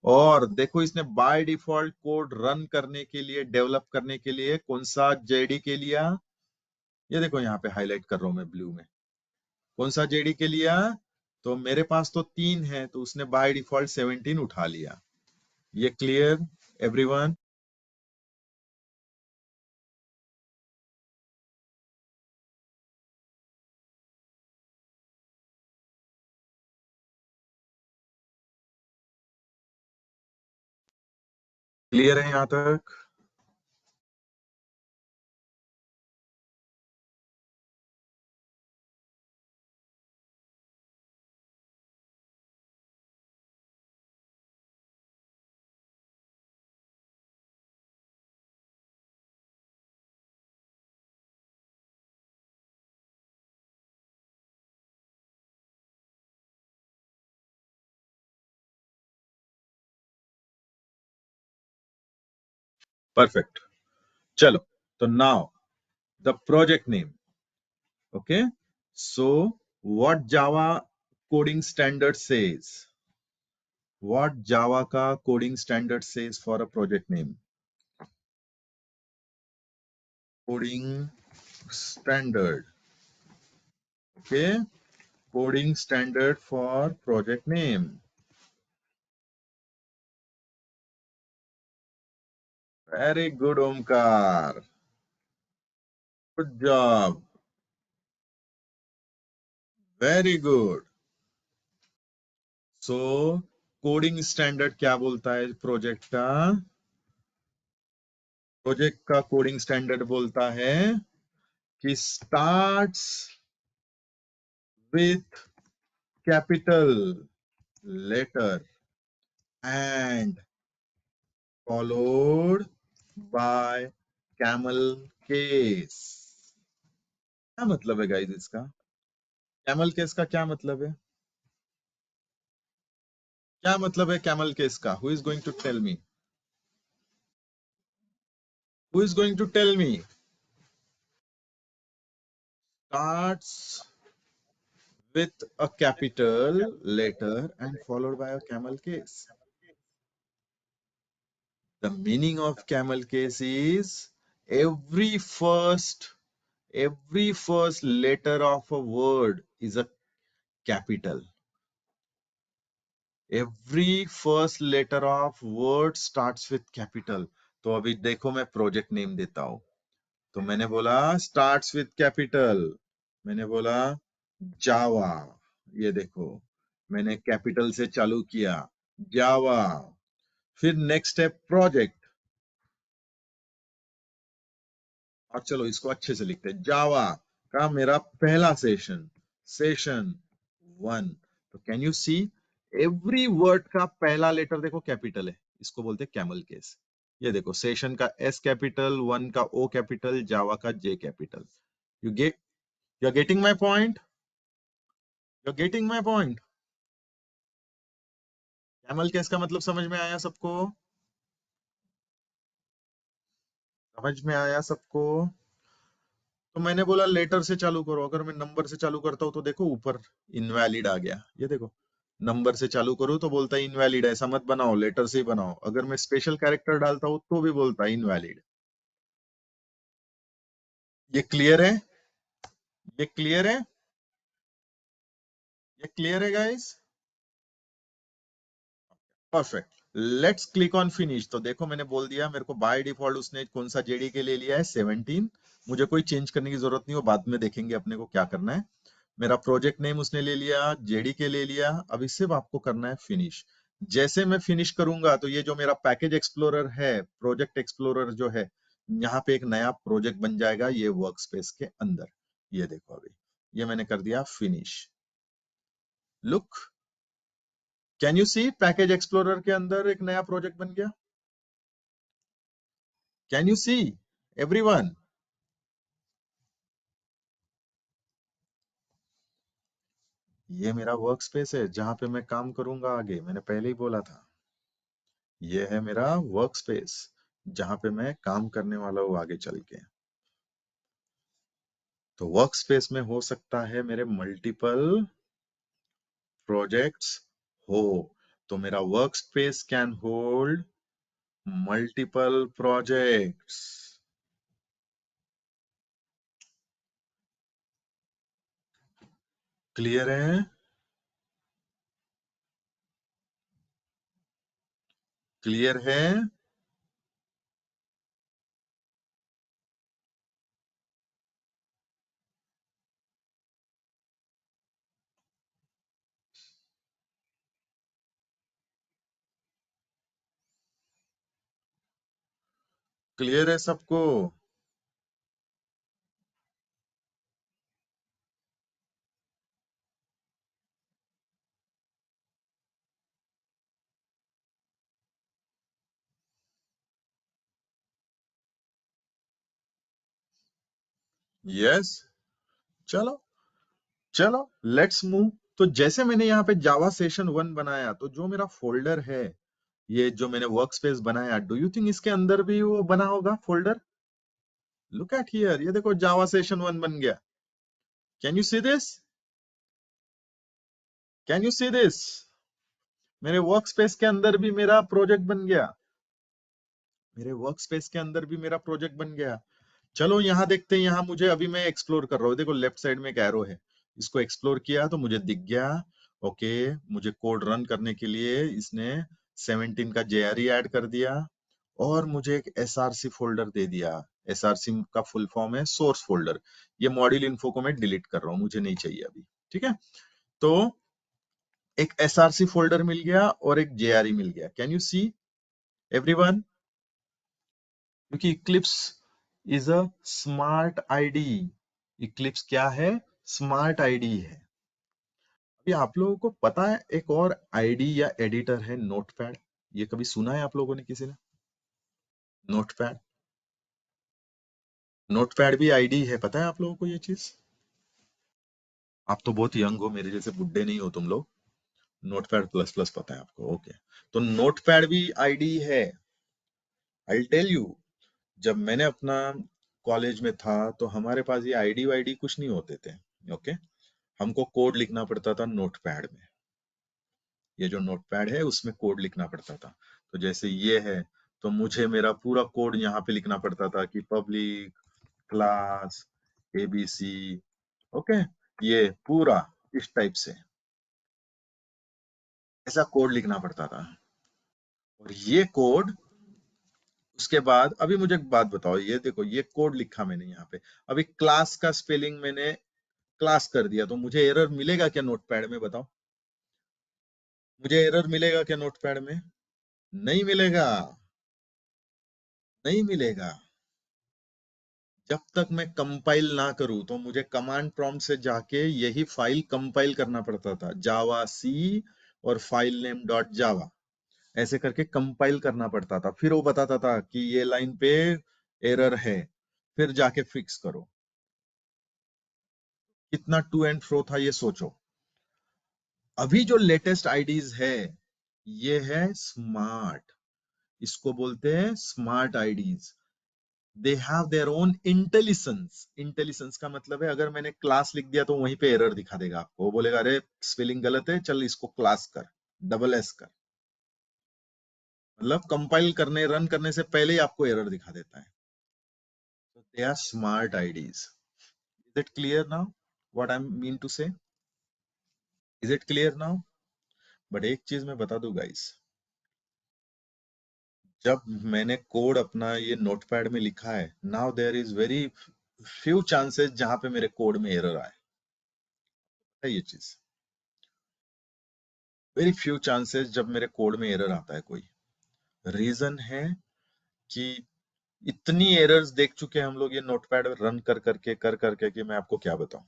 और देखो इसने बाय डिफॉल्ट कोड रन करने के लिए, डेवलप करने के लिए कौन सा जेडी के लिया? ये देखो यहाँ पे हाईलाइट कर रहा हूं मैं ब्लू में। कौन सा जेडी के लिया? तो मेरे पास तो 3 है, तो उसने बाय डिफॉल्ट 17 उठा लिया। ये क्लियर एवरीवन? क्लियर है यहां तक? Perfect. Chalo. So now the project name. Okay. So what Java coding standard says? What Java ka coding standard says for a project name? Coding standard. Okay. Coding standard for project name. Very good, Omkar. Good job. Very good. So coding standard क्या बोलता है project का? Project का coding standard बोलता है कि starts with capital letter and followed by camel case. क्या मतलब है गाइस इसका? कैमल केस का क्या मतलब है? क्या मतलब है कैमल केस का? Who is going to tell me? Who is going to tell me? Starts with a capital letter and followed by a camel case. The meaning of camel case is every first letter of a word is a capital. Every first letter of word starts with capital. तो अभी देखो मैं project name देता हूं। तो मैंने बोला starts with capital, मैंने बोला जावा, ये देखो मैंने कैपिटल से चालू किया जावा। फिर नेक्स्ट है प्रोजेक्ट, और चलो इसको अच्छे से लिखते हैं। जावा का मेरा पहला सेशन, सेशन 1। तो can you see every word का पहला लेटर देखो कैपिटल है, इसको बोलते हैं कैमल केस। ये देखो सेशन का एस कैपिटल, 1 का ओ कैपिटल, जावा का J capital. You are getting my point? You are getting my point? Camel case का मतलब समझ में आया सबको? समझ में आया सबको? तो मैंने बोला लेटर से चालू करो। अगर मैं नंबर से चालू करता हूं तो देखो ऊपर इनवैलिड आ गया। ये देखो नंबर से चालू करूं तो बोलता है इनवैलिड, ऐसा मत बनाओ, लेटर से ही बनाओ। अगर मैं स्पेशल कैरेक्टर डालता हूं तो भी बोलता है इनवैलिड। ये क्लियर है? ये क्लियर है? ये क्लियर है guys? Perfect. Let's click on finish. तो देखो मैंने बोल दिया, मेरे को बाय डिफॉल्ट उसने कौन सा जेडी के ले लिया है 17। मुझे कोई चेंज करने की जरूरत नहीं, वो बाद में देखेंगे अपने को क्या करना है। मेरा प्रोजेक्ट नेम उसने ले लिया, जेडी के ले लिया। अभी सिर्फ आपको करना है फिनिश। जैसे मैं फिनिश करूंगा तो ये जो मेरा पैकेज एक्सप्लोरर है, प्रोजेक्ट एक्सप्लोरर जो है, यहाँ पे एक नया प्रोजेक्ट बन जाएगा ये वर्क स्पेस के अंदर। ये देखो अभी ये मैंने कर दिया finish. Look, can you see package explorer के अंदर एक नया प्रोजेक्ट बन गया? Can you see everyone? ये मेरा वर्क स्पेस है जहां पे मैं काम करूंगा आगे, मैंने पहले ही बोला था। ये है मेरा वर्क स्पेस जहां पे मैं काम करने वाला हूँ आगे चल के। तो वर्क स्पेस में हो सकता है मेरे मल्टीपल प्रोजेक्ट्स हो। तो मेरा work space can hold multiple projects. Clear है? क्लियर है? क्लियर है सबको? यस। चलो चलो लेट्स मूव। तो जैसे मैंने यहाँ पे जावा सेशन 1 बनाया, तो जो मेरा फोल्डर है ये जो मैंने वर्क स्पेस बनाया, डू यू थिंक इसके अंदर भी वो बना होगा फोल्डर? लुक एट हियर, ये देखो जावा सेशन 1 बन गया। Can you see this? Can you see this? मेरे वर्क स्पेस के अंदर भी मेरा प्रोजेक्ट बन गया। मेरे वर्क स्पेस के अंदर भी मेरा प्रोजेक्ट बन गया। चलो यहाँ देखते हैं, यहाँ मुझे अभी मैं एक्सप्लोर कर रहा हूँ। देखो लेफ्ट साइड में एक एरो है, इसको एक्सप्लोर किया तो मुझे दिख गया। ओके, मुझे कोड रन करने के लिए इसने 17 का JRE ऐड कर दिया और मुझे एक SRC फोल्डर दे दिया। SRC का फुल फॉर्म है सोर्स फोल्डर। ये मॉड्यूल इन्फो को मैं डिलीट कर रहा हूँ, मुझे नहीं चाहिए अभी। ठीक है, तो एक SRC फोल्डर मिल गया और एक JRE मिल गया। Can you see everyone? क्योंकि Eclipse is a smart IDE. Eclipse क्या है? स्मार्ट आईडी है। अभी आप लोगों को पता है एक और आईडी या एडिटर है नोटपैड। ये कभी सुना है आप लोगों ने किसी ने? नोटपैड, नोटपैड भी आईडी है, पता है आप लोगों को ये चीज? आप तो बहुत यंग हो, मेरे जैसे बुड्ढे नहीं हो तुम लोग। नोटपैड प्लस प्लस पता है आपको? ओके, तो नोटपैड भी आईडी है। आई टेल यू, जब मैंने अपना कॉलेज में था तो हमारे पास ये आईडी वाईडी कुछ नहीं होते थे। ओके, हमको कोड लिखना पड़ता था नोटपैड में। ये जो नोटपैड है उसमें कोड लिखना पड़ता था। तो जैसे ये है, तो मुझे मेरा पूरा कोड यहाँ पे लिखना पड़ता था कि पब्लिक क्लास ABC। ओके, ये पूरा इस टाइप से ऐसा कोड लिखना पड़ता था। और ये कोड उसके बाद, अभी मुझे एक बात बताओ, ये देखो ये कोड लिखा मैंने यहाँ पे, अभी क्लास का स्पेलिंग मैंने क्लास कर दिया तो मुझे एरर मिलेगा क्या नोटपैड में? बताओ, मुझे एरर मिलेगा क्या नोटपैड में? नहीं मिलेगा, नहीं मिलेगा। जब तक मैं कंपाइल ना करूं, तो मुझे कमांड प्रॉम्प्ट से जाके यही फाइल कंपाइल करना पड़ता था, जावा सी और फाइल नेम डॉट जावा ऐसे करके कंपाइल करना पड़ता था। फिर वो बताता था कि ये लाइन पे एरर है, फिर जाके फिक्स करो। कितना टू एंड फ्रो था ये सोचो। अभी जो लेटेस्ट आईडीज है ये है स्मार्ट, इसको बोलते हैं smart IDEs. They have their own intelligence. Intelligence का मतलब है अगर मैंने क्लास लिख दिया तो वहीं पे एरर दिखा देगा आपको। वो बोलेगा अरे स्पेलिंग गलत है, चल इसको क्लास कर, डबल एस कर। मतलब कंपाइल करने रन करने से पहले ही आपको एरर दिखा देता है। So they are smart IDs. Is it clear now what I mean to say? Is it clear now? But एक चीज मैं बता दूं गाइस, जब मैंने कोड अपना ये नोटपैड में लिखा है, now there is very few chances जहां पे मेरे कोड में एरर आए है। ये चीज वेरी फ्यू चांसेस जब मेरे कोड में एरर आता है। कोई रीजन है कि इतनी एरर्स देख चुके हैं हम लोग ये नोटपैड रन कर करके कि मैं आपको क्या बताऊं।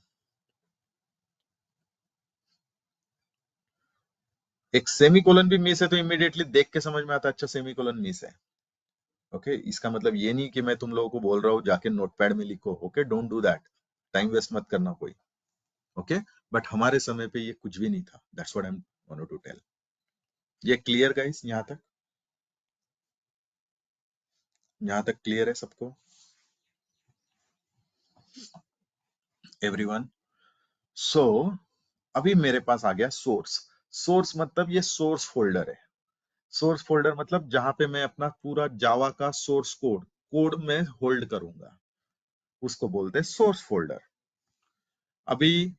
एक सेमीकोलन भी मिस है तो इमीडिएटली देख के समझ में आता है अच्छा सेमीकोलन मिस है। ओके, इसका मतलब ये नहीं कि मैं तुम लोगों को बोल रहा हूँ जाके नोटपैड में लिखो। Okay, don't do that, time waste मत करना कोई। ओके, बट हमारे समय पे ये कुछ भी नहीं था। That's what I am want to tell. ये क्लियर गाइस? यहाँ तक, यहाँ तक क्लियर है सबको? एवरीवन? सो अभी मेरे पास आ गया सोर्स। सोर्स मतलब ये सोर्स फोल्डर है। सोर्स फोल्डर मतलब जहां पे मैं अपना पूरा जावा का सोर्स कोड में होल्ड करूंगा, उसको बोलते हैं सोर्स फोल्डर। अभी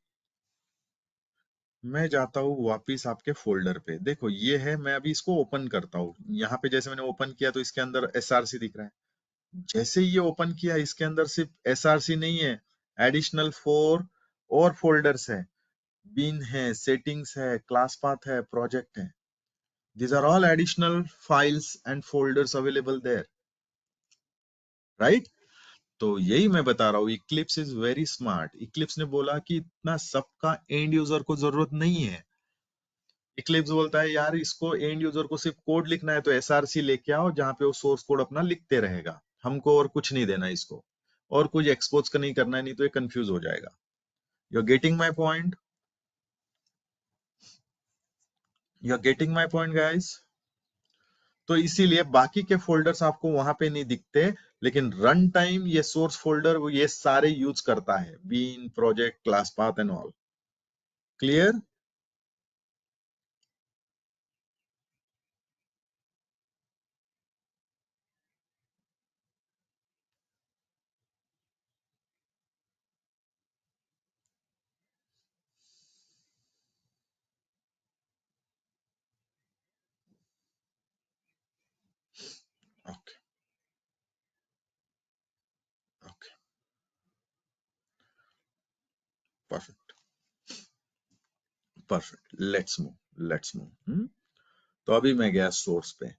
मैं जाता हूँ वापिस आपके फोल्डर पे। देखो ये है, मैं अभी इसको ओपन करता हूँ। यहाँ पे जैसे मैंने ओपन किया तो इसके अंदर SRC दिख रहा है। जैसे ही ये ओपन किया, इसके अंदर सिर्फ SRC नहीं है, एडिशनल 4 और फोल्डर्स है। बिन है, सेटिंग्स है, क्लास पाथ है, प्रोजेक्ट है। These are all additional files and folders available there, right? तो यही मैं बता रहा हूँ, Eclipse is very smart. Eclipse ने बोला कि इतना सबका एंड यूजर को जरूरत नहीं है। इक्लिप्स बोलता है यार इसको एंड यूजर को सिर्फ कोड लिखना है तो SRC लेके आओ जहां पे वो सोर्स कोड अपना लिखते रहेगा, हमको और कुछ नहीं देना इसको, और कुछ एक्सपोज का नहीं करना है, नहीं तो ये कंफ्यूज हो जाएगा। You are getting my point? You are getting my point guys? तो इसीलिए बाकी के फोल्डर्स आपको वहां पे नहीं दिखते, लेकिन रन टाइम ये सोर्स फोल्डर ये सारे यूज करता है, bin, project, class path and all. Clear? Okay okay, perfect perfect, let's move. तो अभी मैं गया सोर्स पे।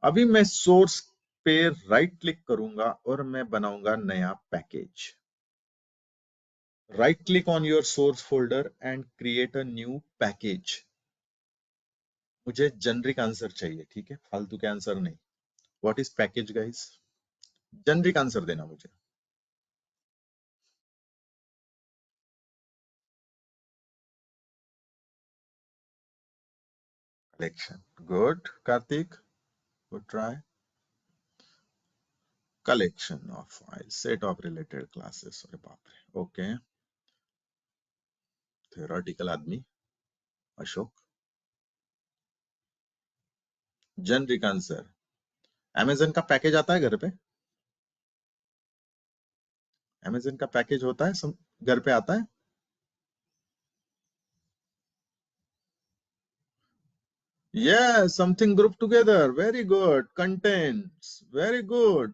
अभी मैं सोर्स पे राइट क्लिक करूंगा और मैं बनाऊंगा नया package. Right click on your source folder and create a new package. मुझे जेनरिक आंसर चाहिए, ठीक है, फालतू के आंसर नहीं। What is package guys? Generic answer देना मुझे। Collection, good Kartik, good try. Collection of file, set of related classes. अरे बाप रे, ओके। थ्योरेटिकल आदमी अशोक। जेनरिक आंसर, अमेजन का पैकेज आता है घर पे? अमेजन का पैकेज होता है, घर पे आता है? Yes, something grouped together. Very good. Contents. Very good.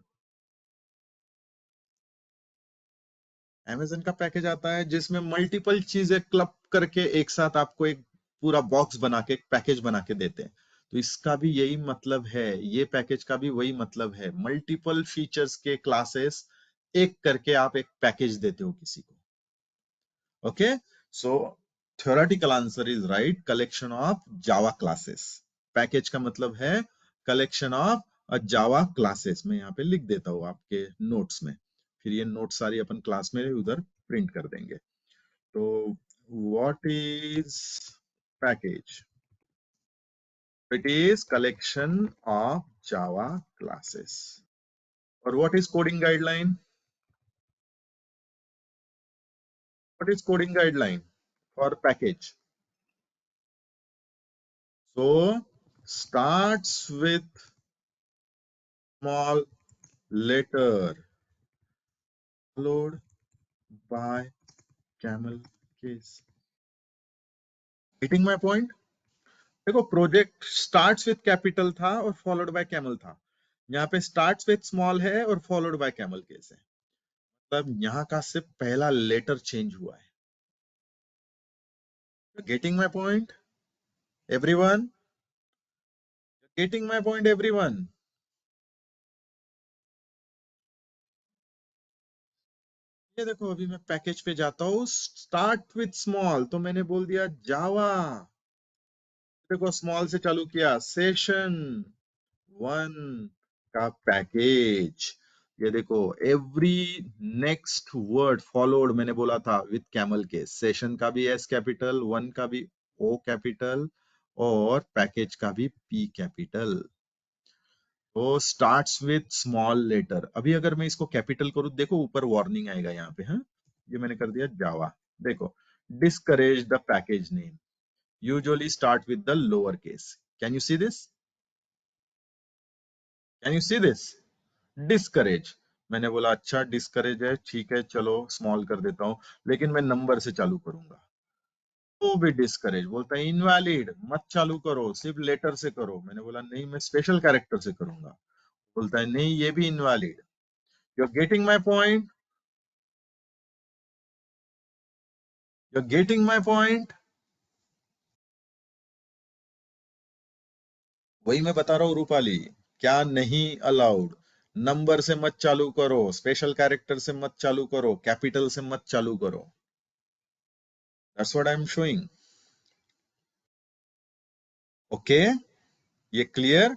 Amazon का पैकेज आता है जिसमें मल्टीपल चीजें क्लब करके एक साथ आपको एक पूरा बॉक्स बना के एक पैकेज बना के देते हैं। तो इसका भी यही मतलब है, ये पैकेज का भी वही मतलब है, मल्टीपल फीचर्स के क्लासेस एक करके आप एक पैकेज देते हो किसी को। Okay, so theoretical answer is right, collection of Java classes. Package का मतलब है कलेक्शन ऑफ जावा क्लासेस। मैं यहाँ पे लिख देता हूँ आपके नोट्स में, फिर ये नोट सारी अपन क्लास में उधर प्रिंट कर देंगे। तो what is package? It is collection of Java classes. और what is coding guideline? What is coding guideline for package? So starts with small letter followed by camel case. Getting my point? देखो project starts with capital था और followed by camel था, यहाँ पे starts with small है और followed by camel case है। मतलब यहाँ का सिर्फ पहला लेटर चेंज हुआ है। Getting my point everyone? Getting my point everyone? ये देखो अभी मैं पैकेज पे जाता हूँ, स्टार्ट विथ स्मॉल, तो मैंने बोल दिया जावा। देखो स्मॉल से चालू किया, सेशन 1 का पैकेज। ये देखो एवरी नेक्स्ट वर्ड फॉलोड, मैंने बोला था विथ कैमल के, सेशन का भी एस कैपिटल, 1 का भी ओ कैपिटल और पैकेज का भी पी कैपिटल। तो स्टार्ट्स विथ स्मॉल लेटर। अभी अगर मैं इसको कैपिटल करूं, देखो ऊपर वार्निंग आएगा यहाँ पे। हाँ, ये मैंने कर दिया जावा। देखो, discourage the package name usually start with the lower case. Can you see this? Can you see this? Discourage. मैंने बोला अच्छा डिस्करेज है, ठीक है चलो स्मॉल कर देता हूं, लेकिन मैं नंबर से चालू करूंगा। तो भी डिस्करेज। बोलता है इनवैलिड, मत चालू करो, सिर्फ लेटर से करो। मैंने बोला नहीं, मैं स्पेशल कैरेक्टर से करूंगा। बोलता है नहीं, ये भी invalid. You are getting my point? You are getting my point? वही मैं बता रहा हूँ रूपाली, क्या नहीं अलाउड। नंबर से मत चालू करो, स्पेशल कैरेक्टर से मत चालू करो, कैपिटल से मत चालू करो। That's what I am showing. Okay, ये क्लियर?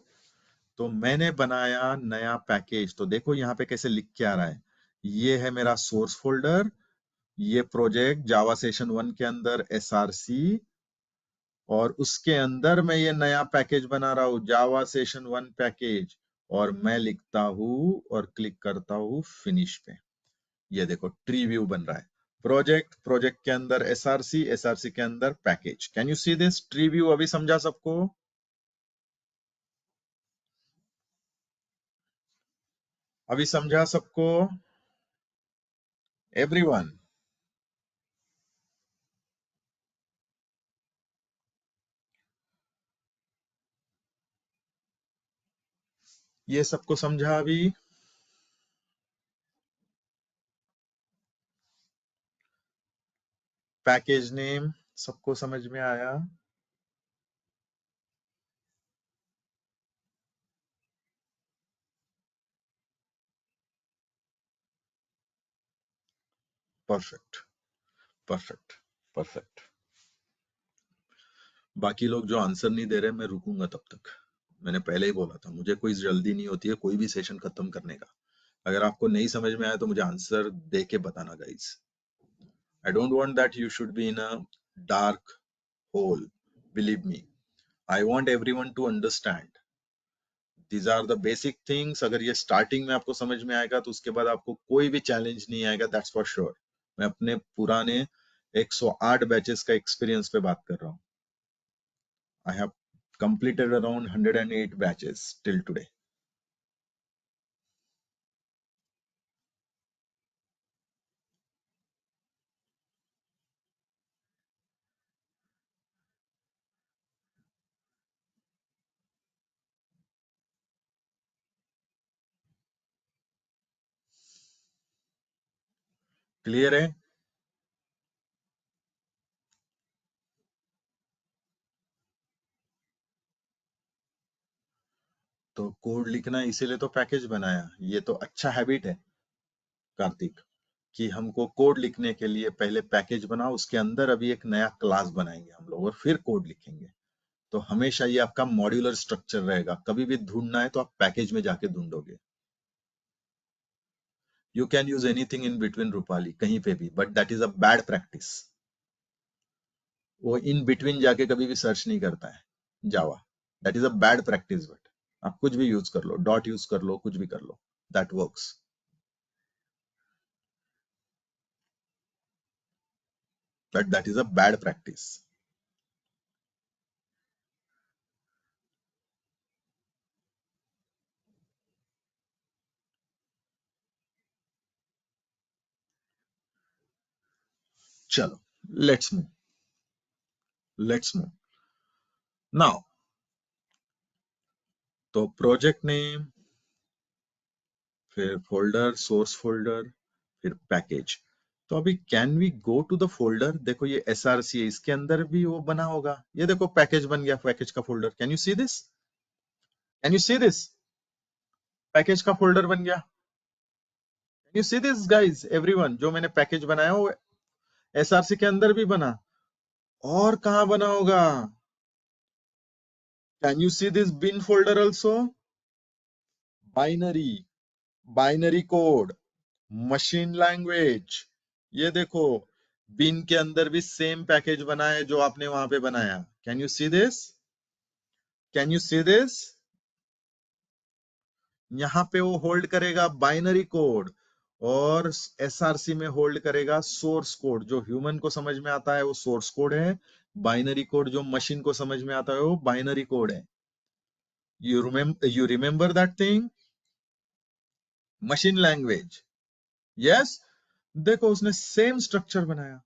तो मैंने बनाया नया पैकेज। तो देखो यहाँ पे कैसे लिख के आ रहा है, ये है मेरा सोर्स फोल्डर, ये प्रोजेक्ट जावा सेशन 1 के अंदर एसआरसी और उसके अंदर मैं ये नया पैकेज बना रहा हूँ, जावा सेशन 1 पैकेज, और मैं लिखता हूँ और क्लिक करता हूँ फिनिश पे। ये देखो ट्री व्यू बन रहा है। प्रोजेक्ट, प्रोजेक्ट के अंदर एसआरसी, एसआरसी के अंदर package. Can you see this tree view? अभी समझा सबको? अभी समझा सबको? एवरीवन? ये सबको समझा अभी? पैकेज नेम सबको समझ में आया? Perfect, perfect, perfect. बाकी लोग जो आंसर नहीं दे रहे, मैं रुकूंगा तब तक। मैंने पहले ही बोला था, मुझे कोई जल्दी नहीं होती है कोई भी सेशन खत्म करने का। अगर आपको नहीं समझ में आया तो मुझे आंसर दे के बताना guys. I don't want that you should be in a dark hole, believe me. I want everyone to understand. These are the basic things. अगर ये स्टार्टिंग में आपको समझ में आएगा तो उसके बाद आपको कोई भी चैलेंज नहीं आएगा, दैट्स फॉर श्योर। मैं अपने पुराने 108 बैचेस का एक्सपीरियंस पे बात कर रहा हूँ। I have completed around 108 batches till today. Clear है? तो कोड लिखना इसीलिए तो पैकेज बनाया। ये तो अच्छा हैबिट है कार्तिक, कि हमको कोड लिखने के लिए पहले पैकेज बनाओ, उसके अंदर अभी एक नया क्लास बनाएंगे हम लोग और फिर कोड लिखेंगे। तो हमेशा ये आपका मॉड्यूलर स्ट्रक्चर रहेगा। कभी भी ढूंढना है तो आप पैकेज में जाके ढूंढोगे। You can use anything in between Rupali, कहीं पे भी, but that is a bad practice. वो इन बिटवीन जाके कभी भी सर्च नहीं करता है Java, that is a bad practice. But आप कुछ भी यूज कर लो, डॉट यूज कर लो, कुछ भी कर लो, that works. But that is a bad practice. चलो let's move, let's move now. तो प्रोजेक्ट नेम, फिर फोल्डर, सोर्स फोल्डर, फिर पैकेज। तो अभी can we go to the folder? देखो ये एसआरसी है, इसके अंदर भी वो बना होगा। ये देखो पैकेज बन गया, पैकेज का folder. Can you see this? Can you see this? Package का फोल्डर बन गया। Can you see this guys, everyone? जो मैंने पैकेज बनाया वो एसआरसी के अंदर भी बना। और कहां बना होगा? Can you see this bin folder also? Binary, binary code, machine language. ये देखो बिन के अंदर भी सेम पैकेज बना है जो आपने वहां पे बनाया। Can you see this? Can you see this? यहाँ पे वो होल्ड करेगा बाइनरी कोड और एसआरसी में होल्ड करेगा सोर्स कोड। जो ह्यूमन को समझ में आता है वो सोर्स कोड है, बाइनरी कोड जो मशीन को समझ में आता है वो बाइनरी कोड है। You remember that thing? Machine language, yes. देखो उसने सेम स्ट्रक्चर बनाया।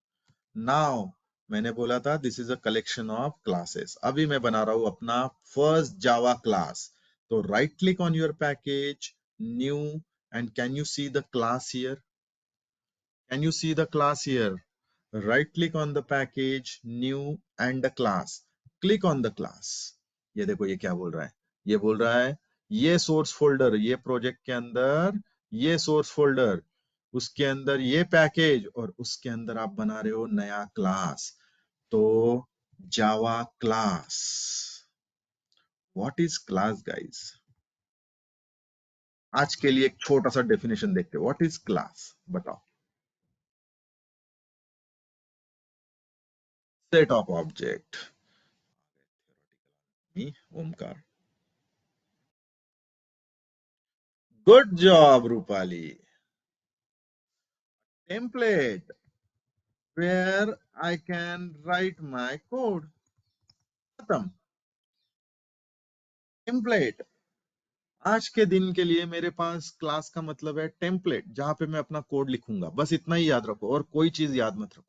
नाउ मैंने बोला था this is a collection of classes. अभी मैं बना रहा हूं अपना फर्स्ट जावा क्लास। तो right click on your package, new, and can you see the class here? Can you see the class here? Right click on the package, new and the class, click on the class. ये देखो ये क्या बोल रहा है? ये बोल रहा है ये सोर्स फोल्डर, ये प्रोजेक्ट के अंदर ये सोर्स फोल्डर, उसके अंदर ये पैकेज, और उसके अंदर आप बना रहे हो नया क्लास। तो Java class. What is class guys? आज के लिए एक छोटा सा डेफिनेशन देखते हैं। What is class? बताओ। Set of object. me, Omkar. Good job, Rupali. Template where I can write my code. खत्म. टेम्पलेट. आज के दिन के लिए मेरे पास क्लास का मतलब है टेम्पलेट, जहां पे मैं अपना कोड लिखूंगा. बस इतना ही याद रखो और कोई चीज याद मत रखो.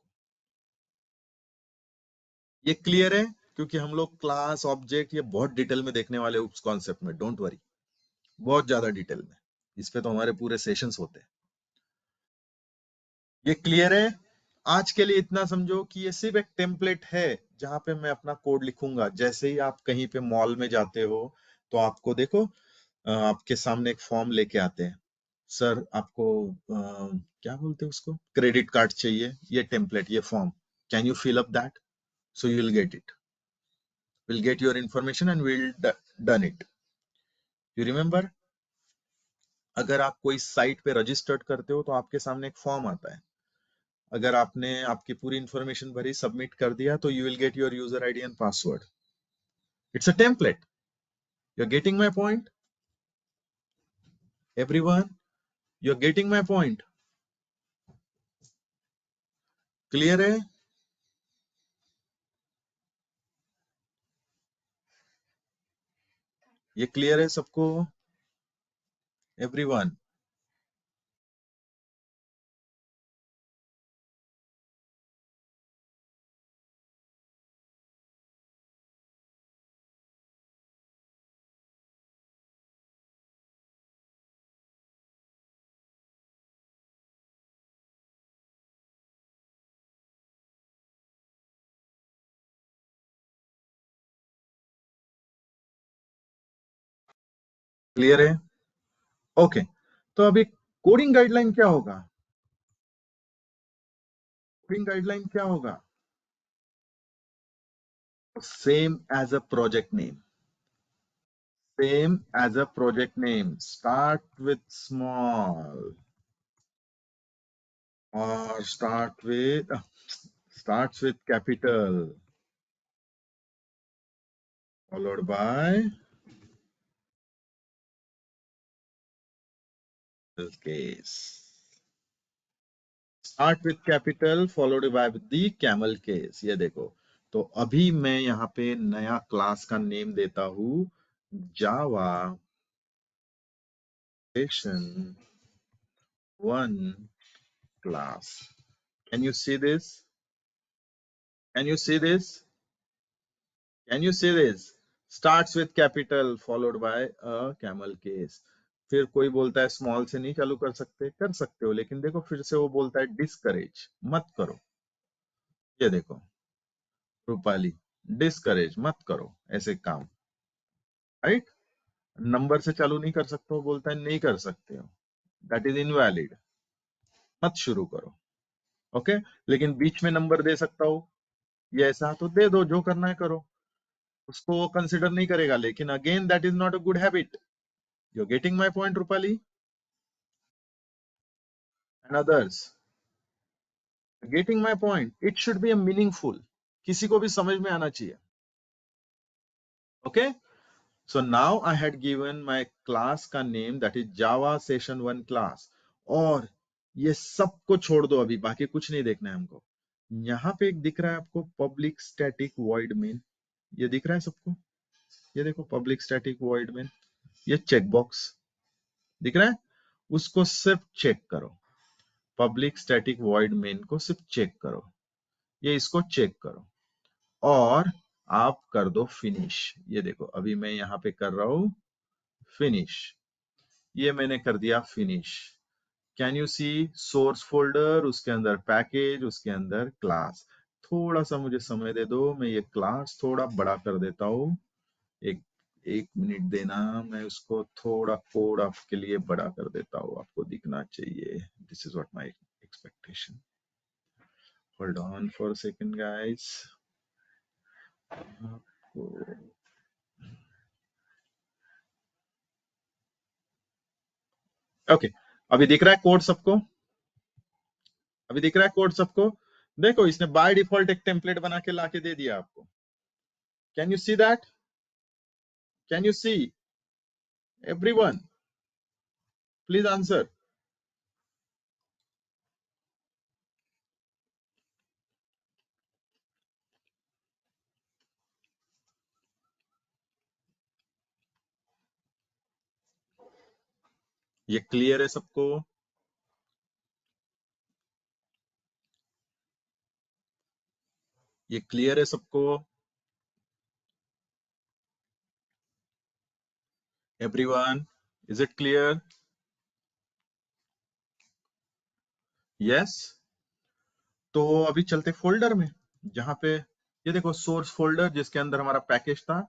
ये क्लियर है? क्योंकि हम लोग क्लास ऑब्जेक्ट ये बहुत डिटेल में देखने वाले उस कॉन्सेप्ट में. डोंट वरी, बहुत ज्यादा डिटेल में. इस पे तो हमारे पूरे सेशंस होते हैं. ये क्लियर है? आज के लिए इतना समझो कि ये सिर्फ एक टेम्पलेट है जहां पे मैं अपना कोड लिखूंगा. जैसे ही आप कहीं पे मॉल में जाते हो तो आपको देखो आपके सामने एक फॉर्म लेके आते हैं. सर आपको क्या बोलते हैं उसको, क्रेडिट कार्ड चाहिए. ये टेम्पलेट, ये form, can you fill up that? So you will get it. Will get your information and will done it. You remember? अगर आप कोई साइट पे रजिस्टर्ड करते हो तो आपके सामने एक फॉर्म आता है. अगर आपने आपकी पूरी इंफॉर्मेशन भरी, सबमिट कर दिया, तो you will get your user ID and password. It's a template. You are getting my point everyone? You are getting my point? Clear है? ये क्लियर है सबको? एवरीवन? क्लियर है? ओके. तो अभी कोडिंग गाइडलाइन क्या होगा? कोडिंग गाइडलाइन क्या होगा? Same as a project name. Same as a project name. Start with small or starts with capital followed by case. Start with capital followed by the camel case. ये देखो. तो अभी मैं यहाँ पे नया क्लास का नेम देता हूँ Java Session 1 class. Can you see this? Can you see this? Can you see this? Starts with capital followed by a camel case. फिर कोई बोलता है स्मॉल से नहीं चालू कर सकते, कर सकते हो, लेकिन देखो फिर से वो बोलता है डिस्करेज मत करो. ये देखो रूपाली, डिस्करेज मत करो ऐसे काम. राइट? नंबर से चालू नहीं कर सकते हो, बोलता है नहीं कर सकते हो, दैट इज इनवैलिड, मत शुरू करो. ओके. लेकिन बीच में नंबर दे सकता हो, ये ऐसा तो दे दो, जो करना है करो, उसको वो कंसिडर नहीं करेगा. लेकिन again that is not a good habit. You're getting my point, Rupali? And others? Getting my point? It should be a meaningful. किसी को भी समझ में आना चाहिए. Okay? So now I had given my class का name, that is Java Session 1 class. और ये सबको छोड़ दो, अभी बाकी कुछ नहीं देखना है हमको. यहाँ पे एक दिख रहा है आपको public static void main. ये दिख रहा है सबको? ये देखो public static void main. ये checkbox दिख रहा है? उसको सिर्फ चेक करो. पब्लिक स्टैटिक वॉइड मेन को सिर्फ चेक करो. ये इसको चेक करो और आप कर दो फिनिश. ये देखो अभी मैं यहाँ पे कर रहा हूं फिनिश. ये मैंने कर दिया finish. Can you see source folder, उसके अंदर पैकेज, उसके अंदर क्लास. थोड़ा सा मुझे समय दे दो, मैं ये क्लास थोड़ा बड़ा कर देता हूँ. एक मिनट देना, मैं उसको थोड़ा कोड आपके लिए बड़ा कर देता हूँ, आपको दिखना चाहिए. This is what my expectation. Hold on for a second, guys. Okay. अभी दिख रहा है कोड सबको? अभी दिख रहा है कोड सबको? देखो इसने बाय डिफॉल्ट एक टेम्पलेट बना के लाके दे दिया आपको. Can you see that? Can you see? Everyone, please answer. ये क्लियर है सबको? ये क्लियर है सबको? Everyone, is it clear? Yes. तो अभी चलते फोल्डर में, जहां पे ये देखो सोर्स फोल्डर जिसके अंदर हमारा पैकेज था।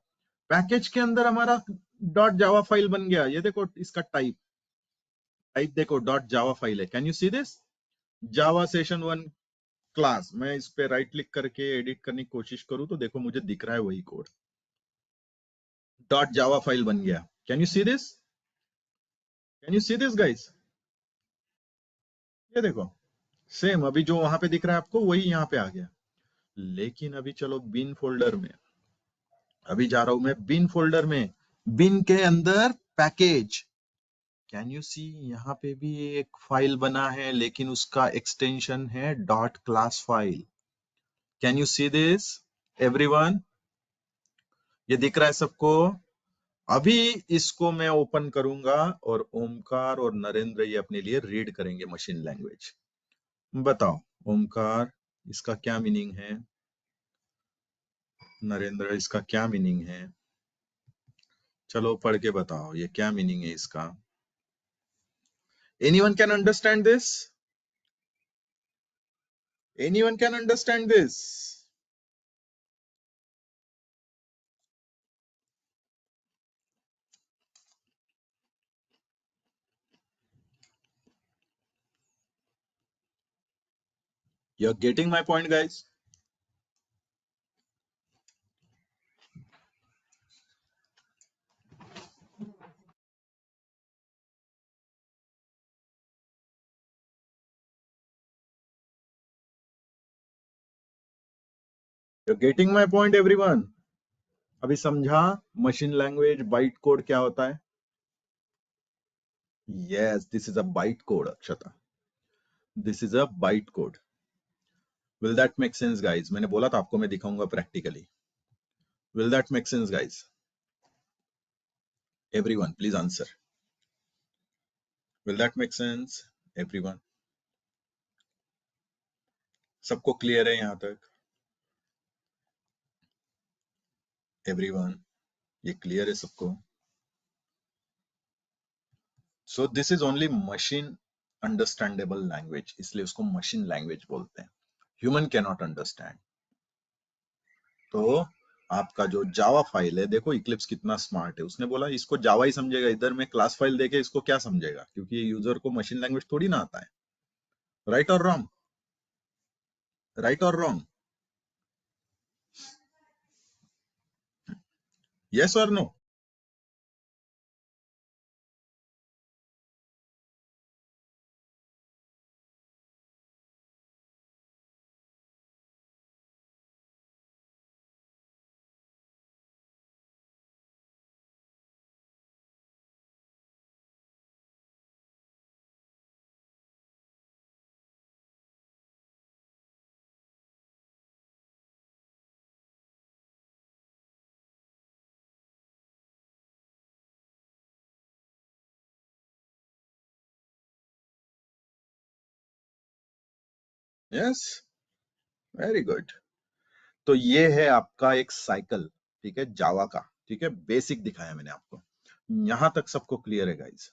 पैकेज के अंदर हमारा डॉट जावा फाइल बन गया। ये देखो इसका टाइप देखो डॉट जावा फाइल है। Can you see this? Java session 1 class. मैं इस पे राइट क्लिक करके एडिट करने की कोशिश करूं तो देखो मुझे दिख रहा है वही कोड, डॉट जावा फाइल बन गया। Can you see this? Can you see this guys? ये देखो सेम अभी जो वहां पे दिख रहा है आपको वही यहाँ पे आ गया। लेकिन अभी चलो बिन फोल्डर में, अभी जा रहा हूं मैं बिन फोल्डर में। बिन के अंदर पैकेज, कैन यू सी? यहाँ पे भी एक फाइल बना है लेकिन उसका एक्सटेंशन है dot class file. Can you see this everyone? ये दिख रहा है सबको? अभी इसको मैं ओपन करूंगा और ओमकार और नरेंद्र ये अपने लिए रीड करेंगे मशीन लैंग्वेज। बताओ ओमकार, इसका क्या मीनिंग है? नरेंद्र, इसका क्या मीनिंग है? चलो पढ़ के बताओ ये क्या मीनिंग है इसका। Anyone can understand this? Anyone can understand this? You're getting my point, guys? You're getting my point, everyone? अभी समझा मशीन लैंग्वेज बाइट कोड क्या होता है? Yes, this is a byte code, Akshata. This is a byte code. Will that make sense, guys? मैंने बोला था आपको मैं दिखाऊंगा practically. Will that make sense, guys? Everyone, please answer. Will that make sense, everyone? सबको clear है यहाँ तक? Everyone, ये क्लियर है सबको? So this is only machine understandable language, इसलिए उसको machine language बोलते हैं। Human cannot understand. तो आपका जो जावा फाइल है, देखो इक्लिप्स कितना स्मार्ट है, उसने बोला इसको जावा ही समझेगा, इधर में क्लास फाइल देके इसको क्या समझेगा, क्योंकि ये यूजर को मशीन लैंग्वेज थोड़ी ना आता है। राइट और रॉन्ग? राइट और रॉन्ग? यस और नो? Yes, very good. तो ये है आपका एक साइकिल, ठीक है, जावा का, ठीक है, बेसिक दिखाया मैंने आपको। यहां तक सबको क्लियर है गाइस?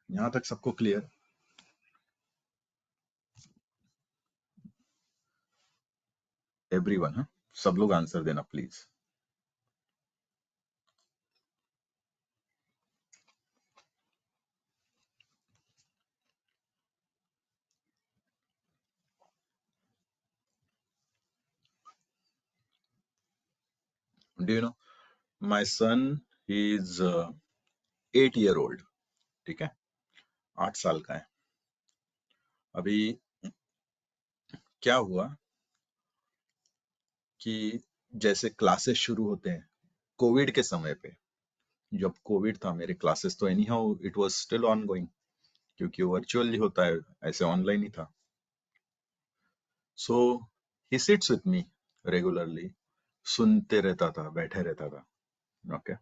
यहां तक सबको क्लियर? एवरीवन, सब लोग आंसर देना please. Do you know my son is 8-year-old, ठीक है, 8 साल का है। अभी क्या हुआ कि जैसे क्लासेस शुरू होते हैं, कोविड के समय पे, जब कोविड था, मेरे क्लासेस तो anyhow it was still ongoing, क्योंकि वर्चुअली होता है, ऐसे ऑनलाइन ही था. So he sits with me regularly, सुनते रहता था, बैठे रहता था. Okay.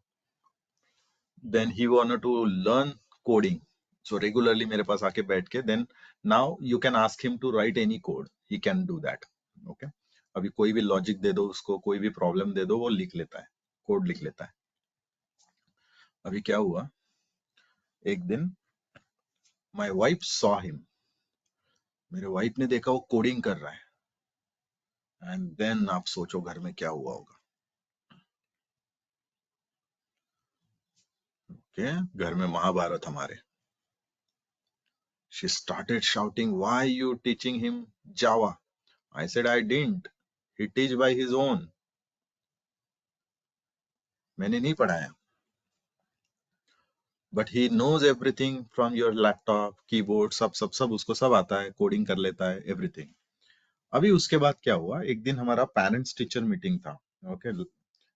Then he wanted to learn coding, so regularly मेरे पास आके बैठ के, then now you can ask him to write any code, he can do that. Okay. अभी कोई भी लॉजिक दे दो उसको, कोई भी प्रॉब्लम दे दो, वो लिख लेता है, कोड लिख लेता है. अभी क्या हुआ, एक दिन माय वाइफ सॉ हिम, मेरे वाइफ ने देखा वो कोडिंग कर रहा है, एंड देन आप सोचो घर में क्या हुआ होगा. ओके. घर में महाभारत हमारे. She started shouting, why you teaching him Java. I said I didn't, he teach by his own, मैंने नहीं पढ़ाया. But he knows everything from your laptop, keyboard, सब सब सब उसको सब आता है, कोडिंग कर लेता है, एवरीथिंग. अभी उसके बाद क्या हुआ, एक दिन हमारा पेरेंट्स टीचर मीटिंग था. Okay.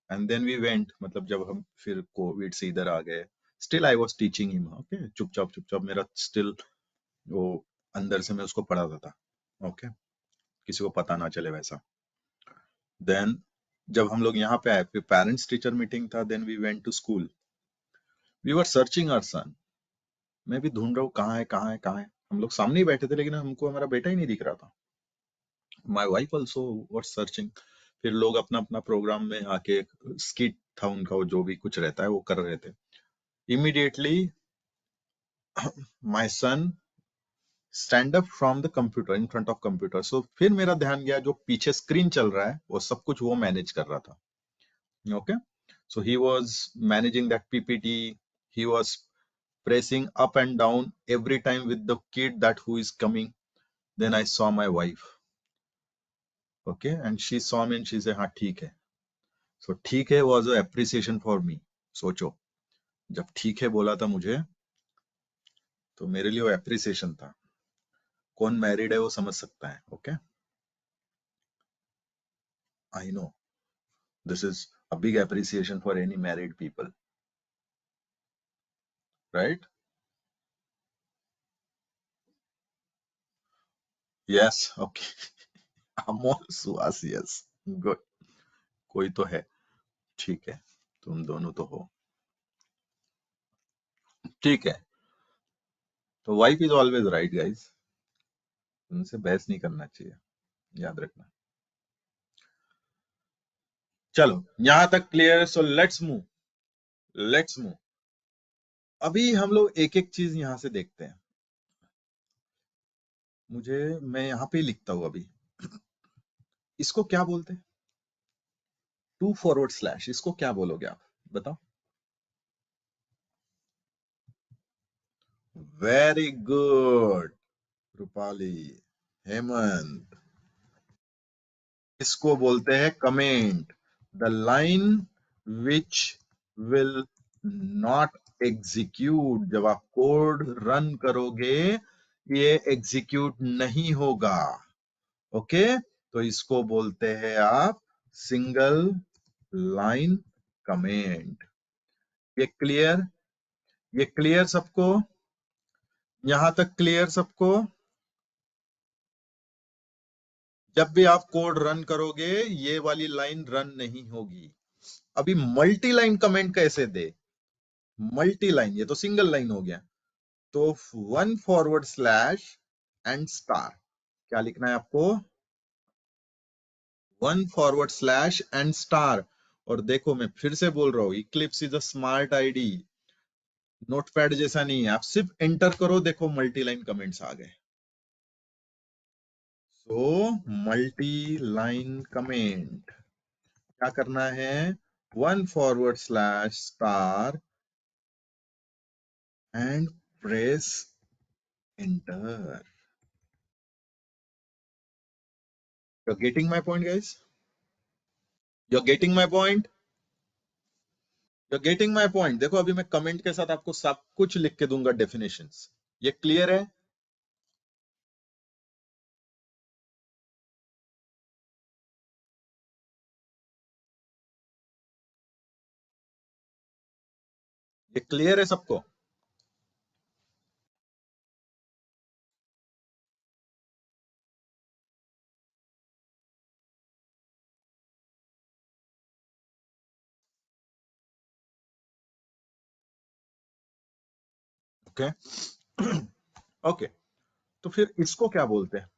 And then we went, मतलब जब हम फिर कोविड से इधर आ गए, still I was teaching him. Okay. चुपचाप चुपचाप मेरा स्टिल वो अंदर से मैं उसको पढ़ाता था. ओके. किसी को पता ना चले वैसा. देन जब हम लोग यहाँ पे आए, फिर पेरेंट्स टीचर मीटिंग था, then we went to school, we were searching our son. मैं भी ढूंढ रहा हूँ कहाँ है, कहाँ है, कहाँ है. हम लोग सामने ही बैठे थे, लेकिन हमको हमारा बेटा ही नहीं दिख रहा था. My wife also was searching. फिर लोग अपना अपना प्रोग्राम में आके, स्किट था उनका, वो जो भी कुछ रहता है वो कर रहे थे. Immediately my son stand up from the computer, in front of computer. So फिर मेरा ध्यान गया, जो पीछे स्क्रीन चल रहा है वो सब कुछ वो मैनेज कर रहा था. Okay. So he was managing that PPT, he was pressing up and down every time with the kid that who is coming. Then I saw my wife. Okay. And she saw me and she said, हाँ ठीक है. So ठीक है was a appreciation for me. सोचो, जब ठीक है बोला था मुझे, तो मेरे लिए वो appreciation था. कौन मैरिड है वो समझ सकता है. Okay. I know this is a big appreciation for any married people, right? Yes. Okay. Amol Suhas, yes. Good. कोई तो है. ठीक है, तुम दोनों तो हो. ठीक है. तो wife is always right guys, उनसे बहस नहीं करना चाहिए, याद रखना. चलो यहां तक clear. So let's move, let's move. अभी हम लोग एक एक चीज यहां से देखते हैं. मैं यहां पे ही लिखता हूं अभी. इसको क्या बोलते हैं, 2 फॉरवर्ड स्लैश, इसको क्या बोलोगे आप, बताओ. Very good Rupali, Hemant. इसको बोलते हैं comment. The line which will not execute, जब आप कोड रन करोगे ये एग्जीक्यूट नहीं होगा. ओके. तो इसको बोलते हैं आप सिंगल लाइन कमेंट. ये क्लियर, ये क्लियर सबको, यहां तक क्लियर सबको. जब भी आप कोड रन करोगे ये वाली लाइन रन नहीं होगी. अभी मल्टी लाइन कमेंट कैसे दे, मल्टी लाइन, ये तो सिंगल लाइन हो गया. तो 1 फॉरवर्ड स्लैश एंड स्टार, क्या लिखना है आपको, 1 फॉरवर्ड स्लैश एंड स्टार. और देखो मैं फिर से बोल रहा हूं, Eclipse is a smart ID, notepad जैसा नहीं है. आप सिर्फ एंटर करो, देखो मल्टी लाइन कमेंट्स आ गए. सो मल्टी लाइन कमेंट क्या करना है, 1 forward slash star and press enter. You're getting my point, guys? You're getting my point? You're getting my point? देखो अभी मैं कमेंट के साथ आपको सब कुछ लिख के दूंगा, डेफिनेशंस. ये क्लियर है? ये क्लियर है सबको? ओके ओके, तो फिर इसको क्या बोलते हैं?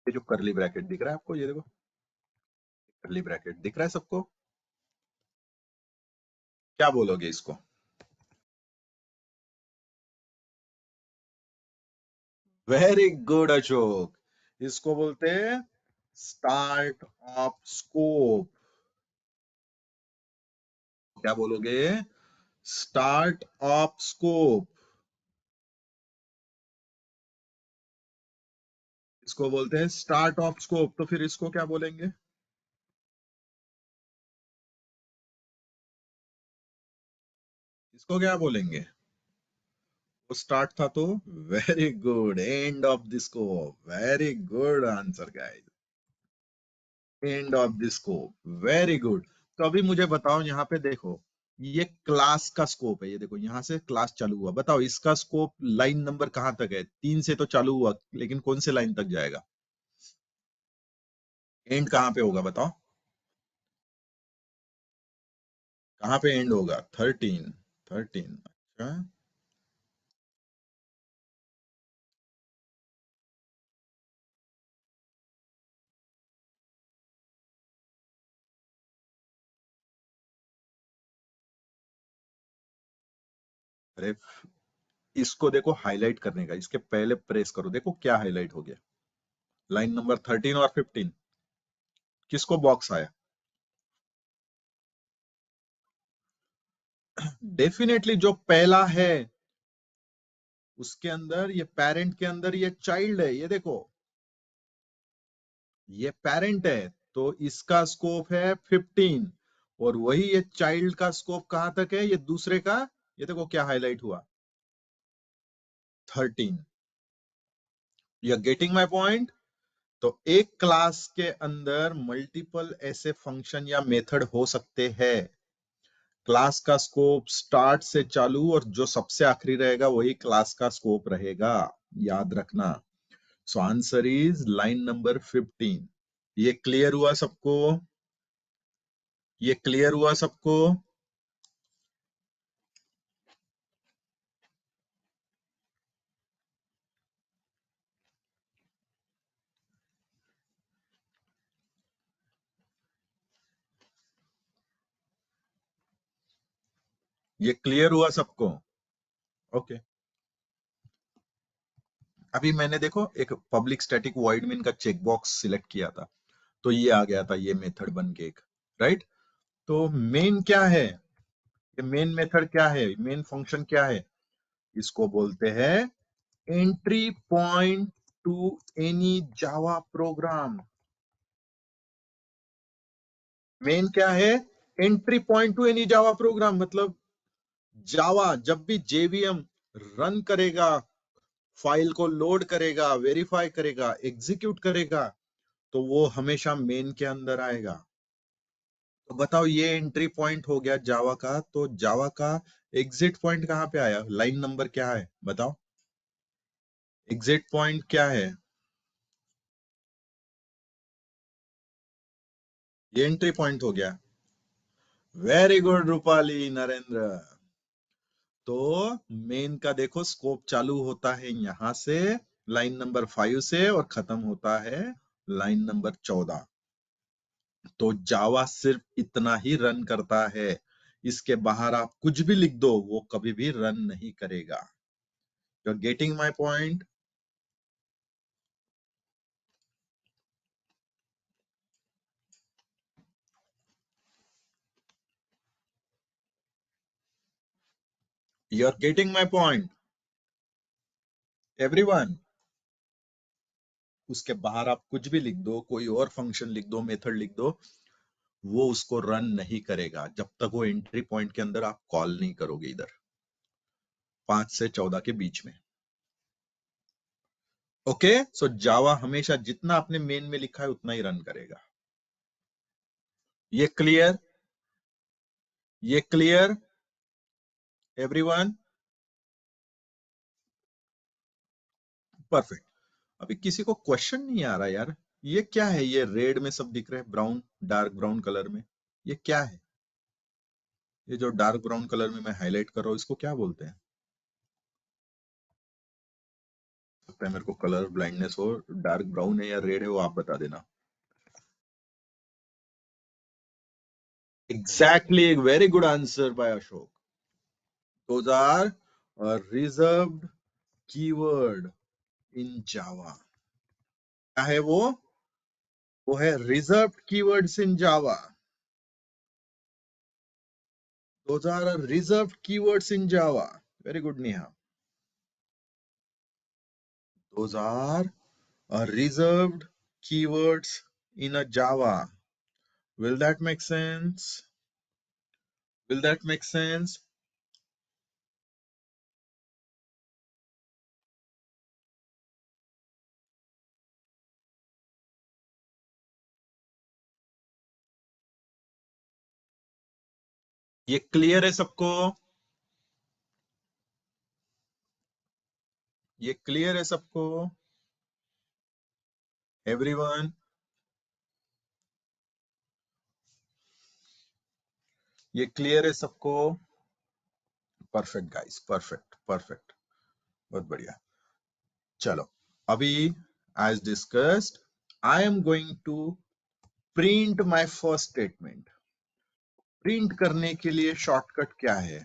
ये जो करली ब्रैकेट दिख रहा है आपको, ये देखो करली ब्रैकेट दिख रहा है सबको, क्या बोलोगे इसको? वेरी गुड अशोक, इसको बोलते हैं स्टार्ट ऑफ स्कोप। क्या बोलोगे? स्टार्ट ऑफ स्कोप, इसको बोलते हैं स्टार्ट ऑफ स्कोप। तो फिर इसको क्या बोलेंगे? इसको क्या बोलेंगे? वो स्टार्ट था तो very good, end of the scope. Very good answer guys, end of the scope, very good. तो अभी मुझे बताओ, यहाँ पे देखो ये क्लास का स्कोप है, ये देखो यहाँ से क्लास चालू हुआ, बताओ इसका स्कोप लाइन नंबर कहाँ तक है? 3 से तो चालू हुआ, लेकिन कौन से लाइन तक जाएगा? एंड कहाँ पे होगा बताओ? कहाँ पे एंड होगा? 13। 13, अच्छा अरे, इसको देखो हाईलाइट करने का, इसके पहले प्रेस करो, देखो क्या हाईलाइट हो गया, लाइन नंबर 13 और 15। किसको बॉक्स आया? डेफिनेटली जो पहला है उसके अंदर, ये पेरेंट के अंदर ये चाइल्ड है, ये देखो ये पेरेंट है, तो इसका स्कोप है 15, और वही ये चाइल्ड का स्कोप कहां तक है? ये दूसरे का, ये देखो क्या हाईलाइट हुआ, 13। You are getting my point? तो एक क्लास के अंदर मल्टीपल ऐसे फंक्शन या मेथड हो सकते हैं। क्लास का स्कोप स्टार्ट से चालू, और जो सबसे आखिरी रहेगा वही क्लास का स्कोप रहेगा, याद रखना। So answer is line number 15। ये क्लियर हुआ सबको? ये क्लियर हुआ सबको? ये क्लियर हुआ सबको? ओके अभी मैंने देखो एक पब्लिक स्टैटिक वॉइड मेन का चेक बॉक्स सिलेक्ट किया था, तो ये आ गया था, ये मेथड बन के एक, राइट? तो मेन क्या है? ये मेन मेथड क्या है? मेन फंक्शन क्या है? इसको बोलते हैं entry point two any Java program. Main क्या है? Entry point two any Java program, मतलब जावा जब भी जेवीएम रन करेगा, फाइल को लोड करेगा, वेरीफाई करेगा, एग्जीक्यूट करेगा, तो वो हमेशा मेन के अंदर आएगा। तो बताओ ये एंट्री पॉइंट हो गया जावा का, तो जावा का एग्जिट पॉइंट कहाँ पे आया? लाइन नंबर क्या है बताओ? एग्जिट पॉइंट क्या है? ये एंट्री पॉइंट हो गया। Very good Rupali, Narendra. तो मेन का देखो स्कोप चालू होता है यहां से, लाइन नंबर 5 से, और खत्म होता है लाइन नंबर 14। तो जावा सिर्फ इतना ही रन करता है, इसके बाहर आप कुछ भी लिख दो वो कभी भी रन नहीं करेगा। You are getting my point? You are getting my point everyone? उसके बाहर आप कुछ भी लिख दो, कोई और फंक्शन लिख दो, मेथड लिख दो, वो उसको रन नहीं करेगा जब तक वो एंट्री पॉइंट के अंदर आप कॉल नहीं करोगे, इधर 5 से 14 के बीच में। ओके सो जावा हमेशा जितना आपने मेन में लिखा है उतना ही रन करेगा। ये क्लियर? ये क्लियर? एवरीवन? परफेक्ट। अभी किसी को क्वेश्चन नहीं आ रहा यार, ये क्या है? ये रेड में सब दिख रहे हैं, ब्राउन, डार्क ब्राउन कलर में, ये क्या है? ये जो डार्क ब्राउन कलर में मैं हाईलाइट कर रहा हूँ, इसको क्या बोलते हैं? लगता है मेरे को कलर ब्लाइंडनेस हो, डार्क ब्राउन है या रेड है वो आप बता देना। Exactly, very good answer by Ashok. Those are reserved keyword in Java. क्या है वो है reserved keywords in Java. Those are reserved keywords in Java. Very good Neha. Those are reserved keywords in a Java. Will that make sense? Will that make sense? ये clear है सबको? ये clear है सबको? एवरीवन? ये क्लियर है सबको? Perfect guys, perfect perfect, बहुत बढ़िया। चलो अभी as discussed, I am going to print my first statement. Print करने के लिए शॉर्टकट क्या है?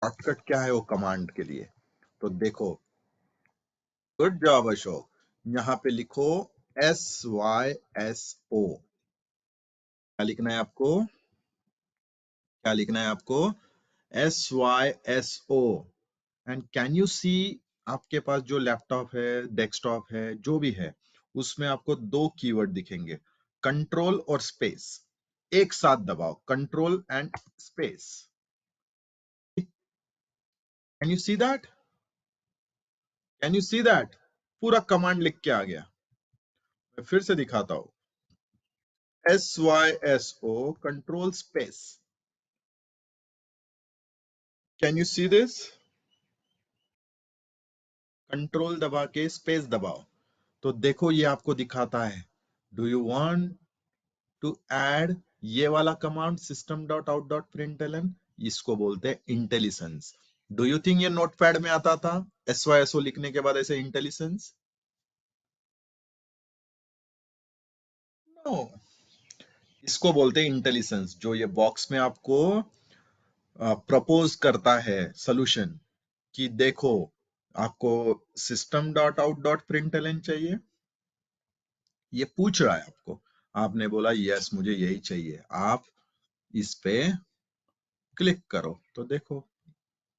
शॉर्टकट क्या है वो कमांड के लिए? तो देखो, गुड जॉब अशोक। यहाँ पे लिखो SYSO। क्या लिखना है आपको? क्या लिखना है आपको? SYSO। एंड कैन यू सी, आपके पास जो लैपटॉप है, डेस्कटॉप है, जो भी है, उसमें आपको दो कीवर्ड दिखेंगे, कंट्रोल और स्पेस। एक साथ दबाओ, control and space. Can you see that? Can you see that? पूरा कमांड लिख के आ गया। मैं फिर से दिखाता हूं, SYSO control space. Can you see this? Control दबा के स्पेस दबाओ तो देखो ये आपको दिखाता है। Do you want to add ये वाला command system dot out dot println, इसको बोलते हैं इंटेलिजेंस। डू यू थिंक ये नोटपैड में आता था SYSO लिखने के बाद ऐसे इंटेलिजेंस? नो, इसको बोलते हैं इंटेलिजेंस। जो ये बॉक्स में आपको प्रपोज करता है सोल्यूशन कि देखो आपको system dot out dot println चाहिए, ये पूछ रहा है आपको, आपने बोला यस मुझे यही चाहिए, आप इस पे क्लिक करो तो देखो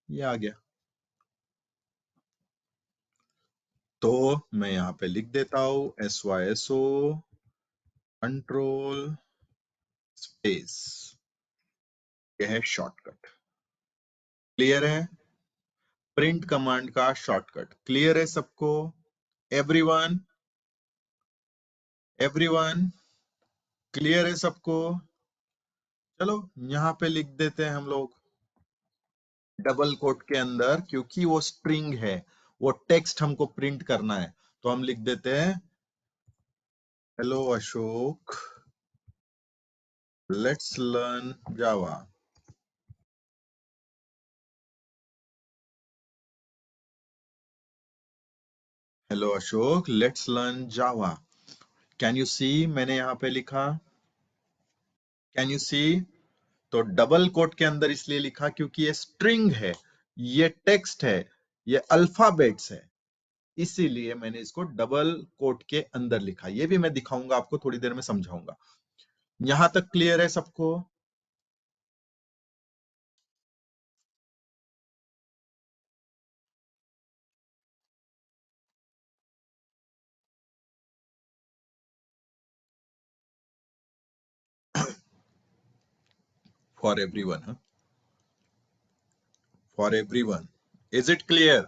ये आ गया। तो मैं यहाँ पे लिख देता हूं SYSO कंट्रोल स्पेस, ये है शॉर्टकट। क्लियर है? प्रिंट कमांड का शॉर्टकट क्लियर है सबको? एवरीवन? एवरीवन क्लियर है सबको? चलो यहाँ पे लिख देते हैं हम लोग डबल कोट के अंदर, क्योंकि वो स्ट्रिंग है, वो टेक्स्ट हमको प्रिंट करना है, तो हम लिख देते हैं hello Ashok, let's learn Java. Hello Ashok, let's learn Java. Can you see, मैंने यहाँ पे लिखा, कैन यू सी? तो डबल कोट के अंदर इसलिए लिखा क्योंकि ये स्ट्रिंग है, ये टेक्स्ट है, ये अल्फाबेट्स है, इसीलिए मैंने इसको डबल कोट के अंदर लिखा। ये भी मैं दिखाऊंगा आपको, थोड़ी देर में समझाऊंगा। यहां तक क्लियर है सबको? For everyone, for everyone, is it clear?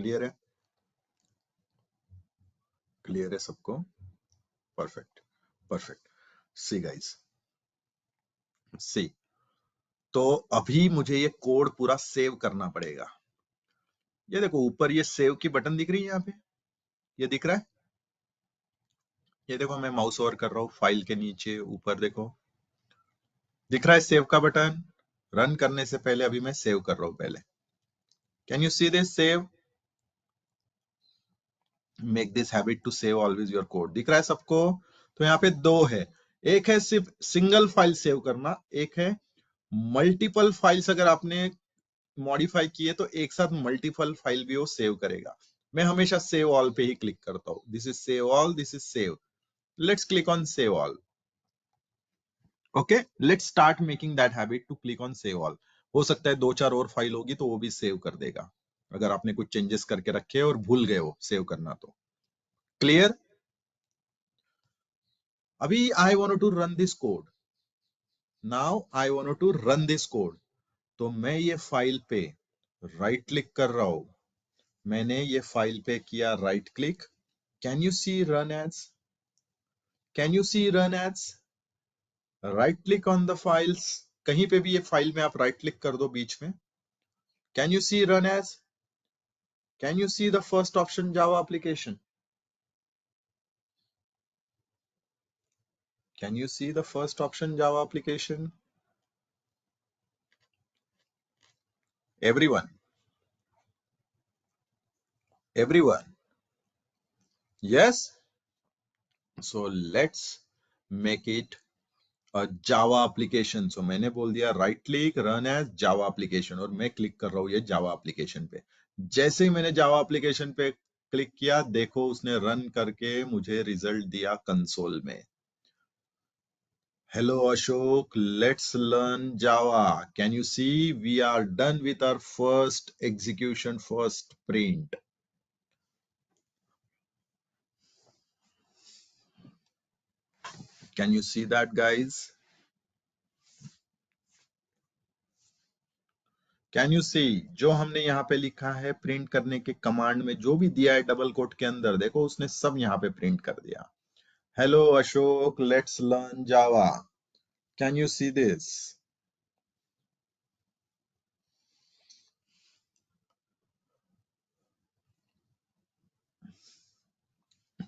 Clear है? क्लियर है सबको? Perfect, perfect. सी गाइस, सी, तो अभी मुझे ये कोड पूरा सेव करना पड़ेगा। ये देखो ऊपर ये सेव की बटन दिख रही है यहाँ पे, ये दिख रहा है? ये देखो मैं माउस ओवर कर रहा हूँ फाइल के नीचे ऊपर, देखो दिख रहा है सेव का बटन। रन करने से पहले अभी मैं सेव कर रहा हूँ पहले। Can you see this? Save, make this habit to save always your code. दिख रहा है सबको? तो यहाँ पे दो है, एक है सिर्फ सिंगल फाइल सेव करना, एक है मल्टीपल फाइल्स अगर आपने मॉडिफाई किए तो एक साथ मल्टीपल फाइल भी वो सेव करेगा। मैं हमेशा सेव ऑल पे ही क्लिक करता हूँ। This is save all, this is save. Let's click on save all. Okay, let's start making that habit to click on save all. हो सकता है 2-4 और फाइल होगी तो वो भी सेव कर देगा, अगर आपने कुछ चेंजेस करके रखे और भूल गए हो सेव करना तो। क्लियर? अभी I want to run this code. Now I want to run this code. तो मैं ये फाइल पे राइट क्लिक कर रहा हूं। मैंने ये फाइल पे किया right click. Can you see run as? Can you see run as? Right click on the files. कहीं पे भी ये फाइल में आप राइट क्लिक कर दो बीच में। Can you see run as? Can you see the first option Java application? Can you see the first option Java application? Everyone, everyone, yes? So let's make it a Java application. So मैंने बोल दिया right click run as Java application, और मैं click कर रहा हूँ ये Java application पे। जैसे ही मैंने जावा एप्लीकेशन पे क्लिक किया, देखो उसने रन करके मुझे रिजल्ट दिया कंसोल में। Hello Ashok, let's learn Java. Can you see we are done with our first execution, first print. Can you see that guys? Can you see? जो हमने यहाँ पे लिखा है प्रिंट करने के कमांड में जो भी दिया है डबल कोट के अंदर, देखो उसने सब यहाँ पे प्रिंट कर दिया। Hello Ashok, let's learn Java. Can you see this?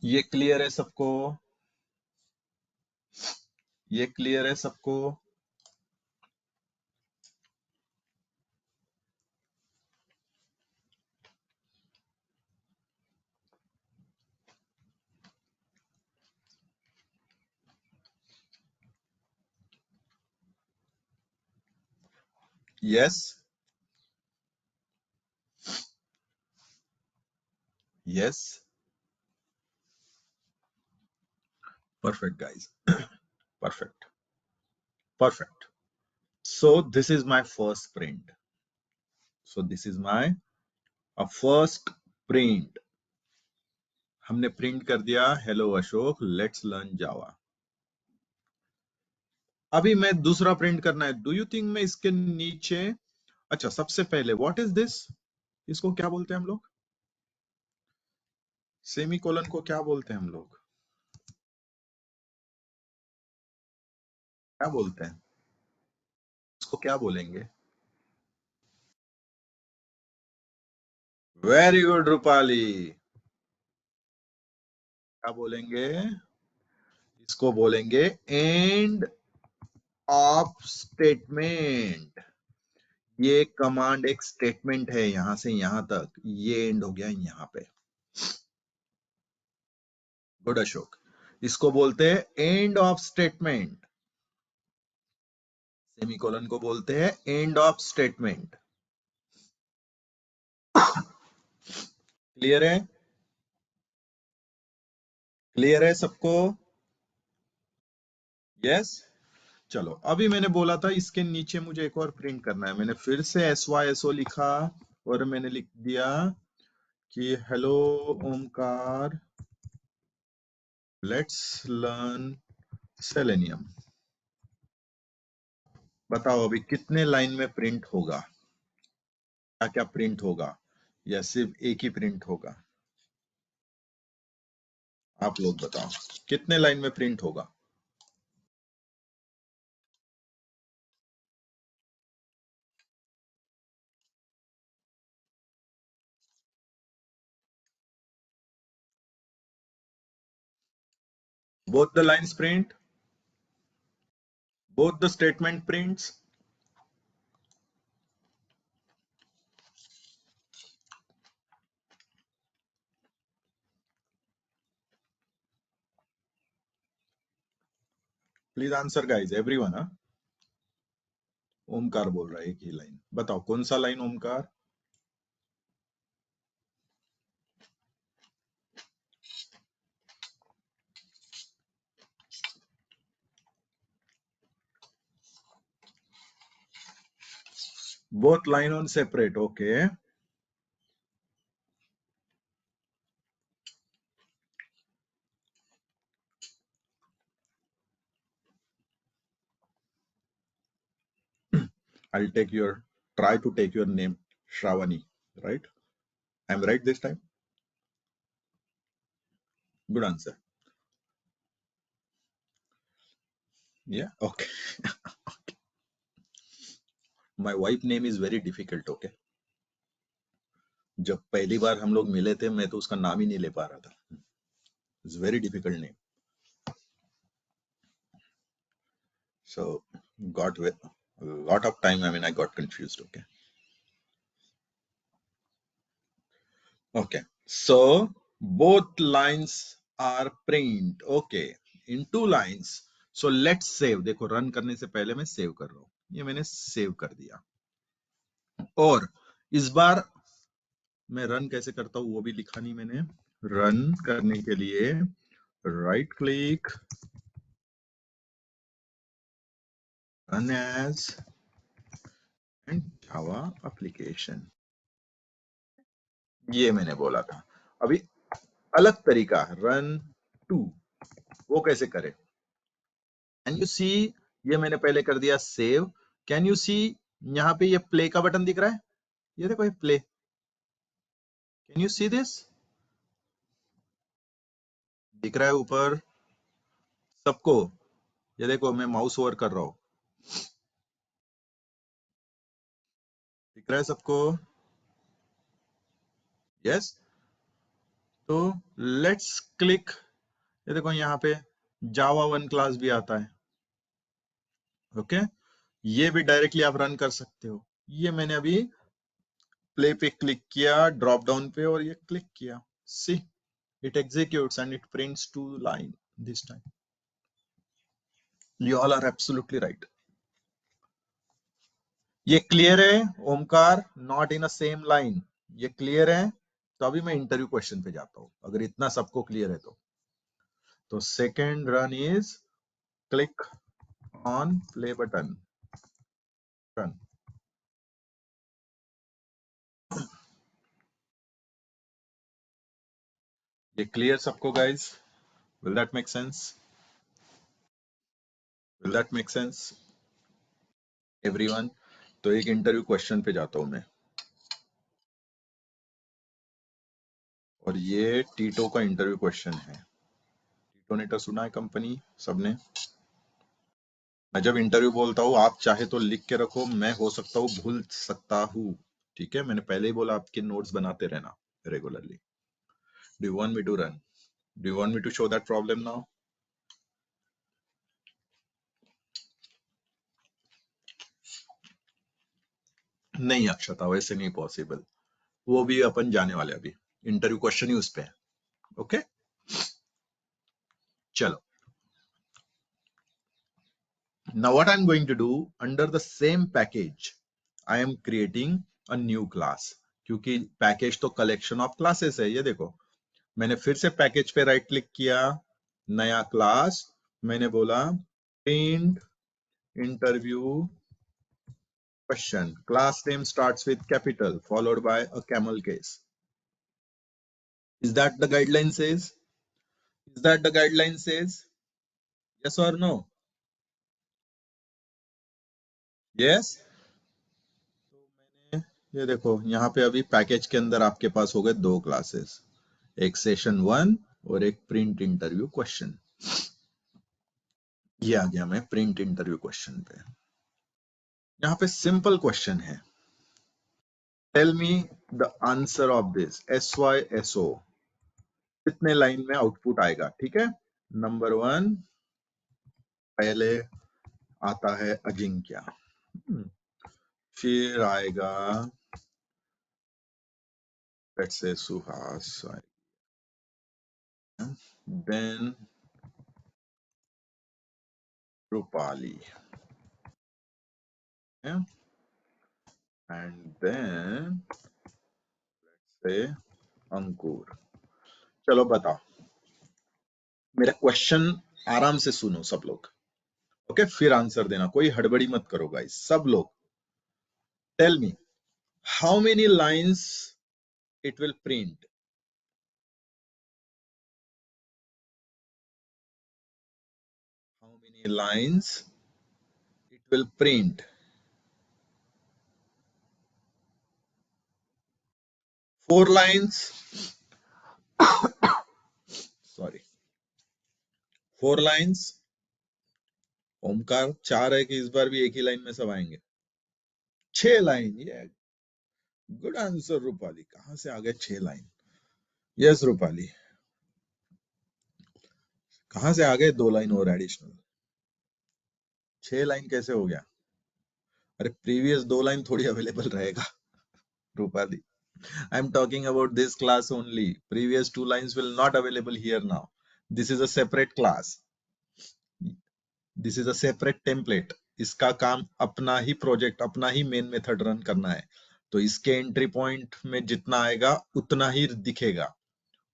ये क्लियर है सबको? ये क्लियर है सबको? Yes, yes, perfect guys, perfect, perfect. So this is my first print. So this is my first print. हमने प्रिंट कर दिया हेलो अशोक, लेट्स लर्न जावा। अभी मैं दूसरा प्रिंट करना है। डू यू थिंक मैं इसके नीचे, अच्छा सबसे पहले व्हाट इज दिस? इसको क्या बोलते हैं हम लोग? सेमीकोलन को क्या बोलते हैं हम लोग? क्या बोलते हैं इसको? क्या बोलेंगे? Very good Rupali. क्या बोलेंगे? इसको बोलेंगे एंड ऑफ स्टेटमेंट। ये कमांड एक स्टेटमेंट है, यहां से यहां तक, ये एंड हो गया यहां पे। गुड अशोक, इसको बोलते हैं एंड ऑफ स्टेटमेंट। सेमीकोलन को बोलते हैं एंड ऑफ स्टेटमेंट। क्लियर है? क्लियर है सबको? यस? चलो अभी मैंने बोला था इसके नीचे मुझे एक और प्रिंट करना है। मैंने फिर से SYSO लिखा और मैंने लिख दिया कि hello Omkar, let's learn selenium. बताओ अभी कितने लाइन में प्रिंट होगा? क्या क्या प्रिंट होगा? या सिर्फ एक ही प्रिंट होगा? आप लोग बताओ कितने लाइन में प्रिंट होगा? Both the lines print, both the statement prints. Please answer guys, everyone. हाँ? ओमकार बोल रहा है एक ही लाइन, बताओ कौन सा line Omkar? Both line on separate, okay. I'll try to take your name, Shravani, right? I'm right this time? Good answer. Yeah, okay. My wife name is very difficult, okay. जब पहली बार हम लोग मिले थे मैं तो उसका नाम ही नहीं ले पा रहा था. It's very difficult name. So got with a lot of time. I mean, I got confused. Okay. Okay. So both lines are print. Okay. In two lines. So let's save. देखो रन करने से पहले मैं save कर रहा हूँ. ये मैंने सेव कर दिया. और इस बार मैं रन कैसे करता हूँ वो भी लिखा नहीं मैंने. रन करने के लिए right click, run as and Java application. ये मैंने बोला था. अभी अलग तरीका रन टू, वो कैसे करें? कैन यू सी, ये मैंने पहले कर दिया सेव. कैन यू सी यहाँ पे ये प्ले का बटन दिख रहा है? ये देखो ये play. Can you see this? दिख रहा है ऊपर सबको? ये देखो मैं माउस ओवर कर रहा हूँ. दिख रहा है सबको? यस. तो लेट्स क्लिक. ये देखो यहाँ पे जावा 1 क्लास भी आता है. ओके. ये भी डायरेक्टली आप रन कर सकते हो. ये मैंने अभी प्ले पे क्लिक किया, ड्रॉप डाउन पे, और ये क्लिक किया. सी, it executes and it prints two line this time. You all are absolutely right. ये क्लियर है Omkar? Not in a same line. ये क्लियर है? तो अभी मैं इंटरव्यू क्वेश्चन पे जाता हूं. अगर इतना सबको क्लियर है तो second run is click on play button, run. ये क्लियर सबको guys? Will that make sense? Will that make sense everyone? तो एक इंटरव्यू क्वेश्चन पे जाता हूं मैं. और ये टीटो का इंटरव्यू क्वेश्चन है. टीटो ने तो सुना है कंपनी सबने. मैं जब इंटरव्यू बोलता हूँ आप चाहे तो लिख के रखो, मैं हो सकता हूँ भूल सकता हूँ. ठीक है, मैंने पहले ही बोला आपके नोट्स बनाते रहना regularly. Do you want me to run? Do you want me to show that problem now? नहीं अक्षता, वैसे नहीं पॉसिबल. वो भी अपन जाने वाले अभी. इंटरव्यू क्वेश्चन ही उस पे है. ओके चलो. Now what I'm going to do, under the same package I am creating a new class. क्योंकि पैकेज तो कलेक्शन ऑफ क्लासेस है. ये देखो मैंने फिर से पैकेज पे राइट क्लिक किया, नया क्लास. मैंने बोला print interview question. Class name starts with capital followed by a camel case. Is that the guideline says? Is that the guideline says? Yes or no? Yes. ये देखो यहाँ पे अभी पैकेज के अंदर आपके पास हो गए 2 क्लासेस, एक सेशन 1 और एक प्रिंट इंटरव्यू क्वेश्चन। ये आ गया मैं प्रिंट इंटरव्यू क्वेश्चन पे। यहाँ पे सिंपल क्वेश्चन है, tell me the answer of this SYSO, कितने लाइन में आउटपुट आएगा। ठीक है, नंबर 1 पहले आता है अजिंक्य, फिर आएगा let's say Suhas, then Rupali, and then say Ankur. चलो बताओ, मेरा क्वेश्चन आराम से सुनो सब लोग, ओके? फिर आंसर देना, कोई हड़बड़ी मत करो गाइस, सब लोग। Tell me how many lines it will print. How many lines it will print. 4 lines, sorry 4 lines. Omkar 4 है कि इस बार भी एक ही लाइन में सब आएंगे? 6 लाइन। ये गुड आंसर रूपाली, कहां से आ गए 6 लाइन? यस रूपाली, कहां से आ गए 2 लाइन और एडिशनल? 6 लाइन कैसे हो गया? अरे प्रीवियस 2 लाइन थोड़ी अवेलेबल रहेगा Rupali, I am talking about this class only. Previous 2 lines will not available here now. This is a separate class. This is a separate template. इसका काम अपना ही प्रोजेक्ट, अपना ही मेन मेथड रन करना है, तो इसके एंट्री पॉइंट में जितना आएगा उतना ही दिखेगा,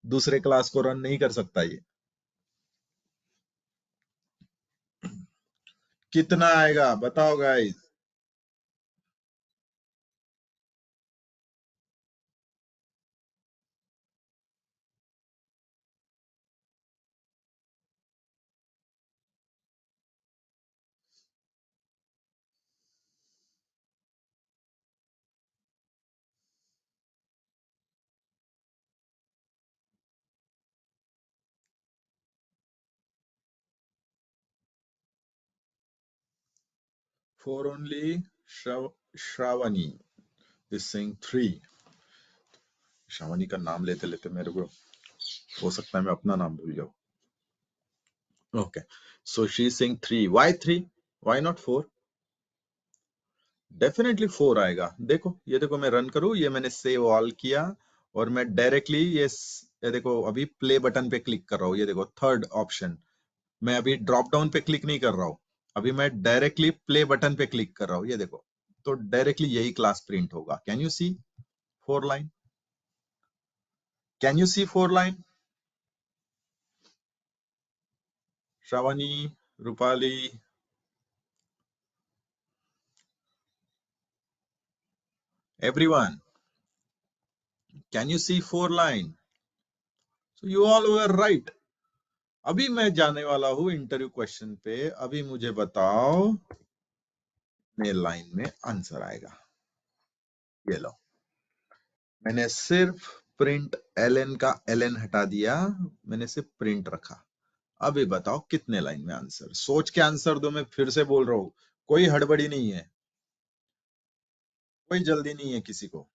दूसरे क्लास को रन नहीं कर सकता ये। कितना आएगा बताओ guys? For only Shravani is saying 3. Shravani का नाम लेते लेते मेरे को हो सकता है मैं अपना नाम भूल जाऊं। Okay, so she's saying 3. Why 3? Why not 4? Definitely 4 आएगा। देखो, ये देखो मैं रन करूं, ये मैंने सेव ऑल किया और मैं डायरेक्टली ये देखो अभी प्ले बटन पे क्लिक कर रहा हूँ। ये देखो थर्ड ऑप्शन, मैं अभी ड्रॉप डाउन पे क्लिक नहीं कर रहा हूँ, अभी मैं डायरेक्टली प्ले बटन पे क्लिक कर रहा हूँ। ये देखो, तो डायरेक्टली यही क्लास प्रिंट होगा। Can you see 4 line? Can you see 4 line? Shravani, Rupali, everyone, can you see 4 line? So you all were right. अभी मैं जाने वाला हूं इंटरव्यू क्वेश्चन पे। अभी मुझे बताओ मेरे लाइन में आंसर आएगा। ये लो, मैंने सिर्फ प्रिंट एलएन का एलएन हटा दिया, मैंने सिर्फ प्रिंट रखा। अभी बताओ कितने लाइन में आंसर? सोच के आंसर दो, मैं फिर से बोल रहा हूं, कोई हड़बड़ी नहीं है, कोई जल्दी नहीं है किसी को।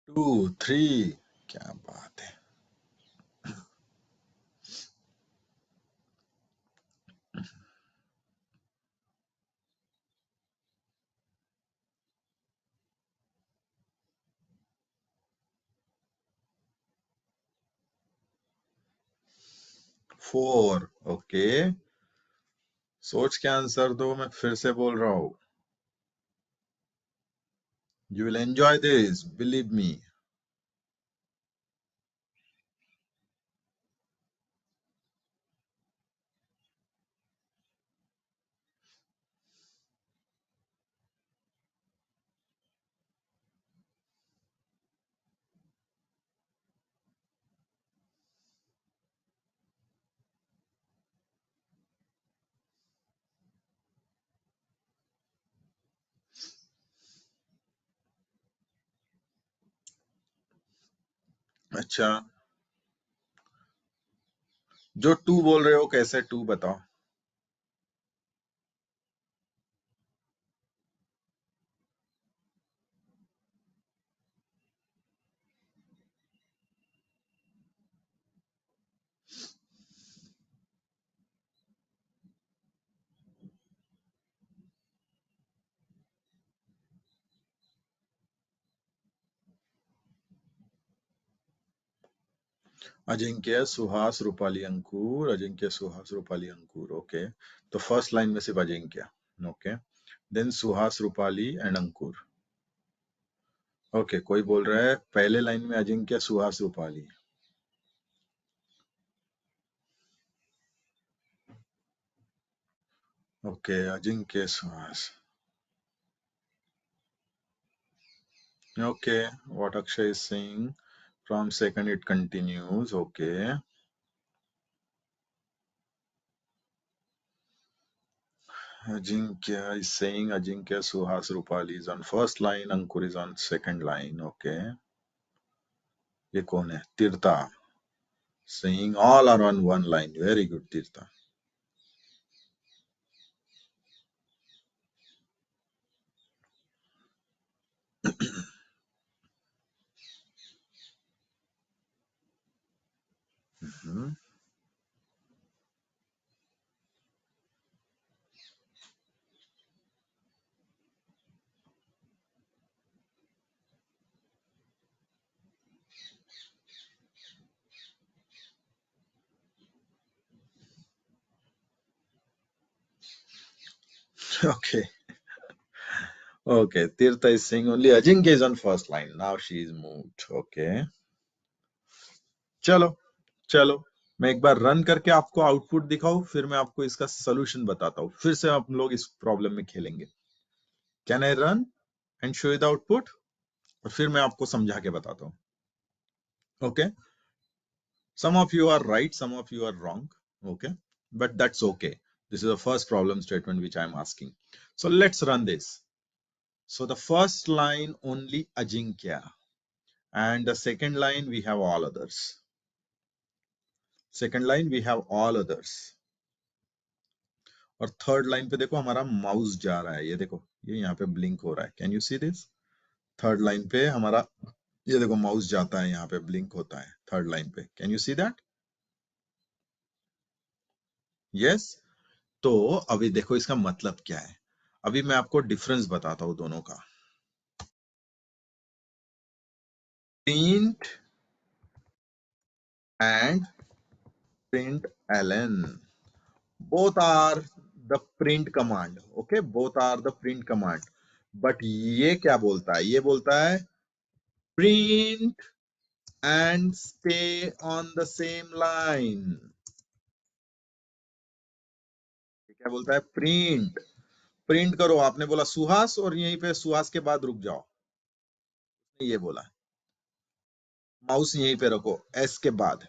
टू, थ्री, क्या बात है। फोर, ओके, सोच के आंसर दो, मैं फिर से बोल रहा हूं। You will enjoy this, believe me. अच्छा, जो टू बोल रहे हो कैसे टू बताओ। अजिंक्य सुहास रूपाली अंकुर, अजिंक्य सुहास रूपाली अंकुर, ओके। तो फर्स्ट लाइन में सिर्फ Ajinkya, okay. Then Suhas Rupali and Ankur, okay. कोई बोल रहा है पहले लाइन में Ajinkya Suhas Rupali, okay. Ajinkya Suhas, okay. What Akshay is saying, from second it continues, okay. Ajinkya is saying Ajinkya Suhas Rupali is on first line, Ankur is on second line, okay. ये कौन है? Tirtha saying all are on one line. Very good, Tirtha. Mhm. Okay. Okay. Tirtha is saying only Ajinkya is on first line. Now she is moved. Okay. चलो चलो, मैं एक बार run करके आपको output दिखाऊं, फिर मैं आपको इसका सोल्यूशन बताता हूँ। फिर से हम लोग इस प्रॉब्लम में खेलेंगे। Can I run and show you the output? और फिर मैं आपको समझा के बताता हूँ, okay. Some of you are right, some of you are wrong, okay, but that's okay. This is the first problem statement which I am asking. So let's run this. So the first line only Ajinkya, and the second line we have all others. Second line we have all others. और third line पे देखो हमारा mouse जा रहा है, ये देखो, ये यहाँ पे ब्लिंक हो रहा है। Can you see this? Third line पे हमारा ये देखो माउस जाता है, यहाँ पे ब्लिंक होता है थर्ड लाइन पे। Can you see that? Yes. तो अभी देखो इसका मतलब क्या है। अभी मैं आपको डिफरेंस बताता हूं दोनों का। Print and println, both are the print command, okay, both are the print command, but ये क्या बोलता है? ये बोलता है print and stay on the same line। ये क्या बोलता है? प्रिंट, प्रिंट करो। आपने बोला सुहास और यहीं पे सुहास के बाद रुक जाओ, ये बोला। माउस यहीं पे रखो एस के बाद,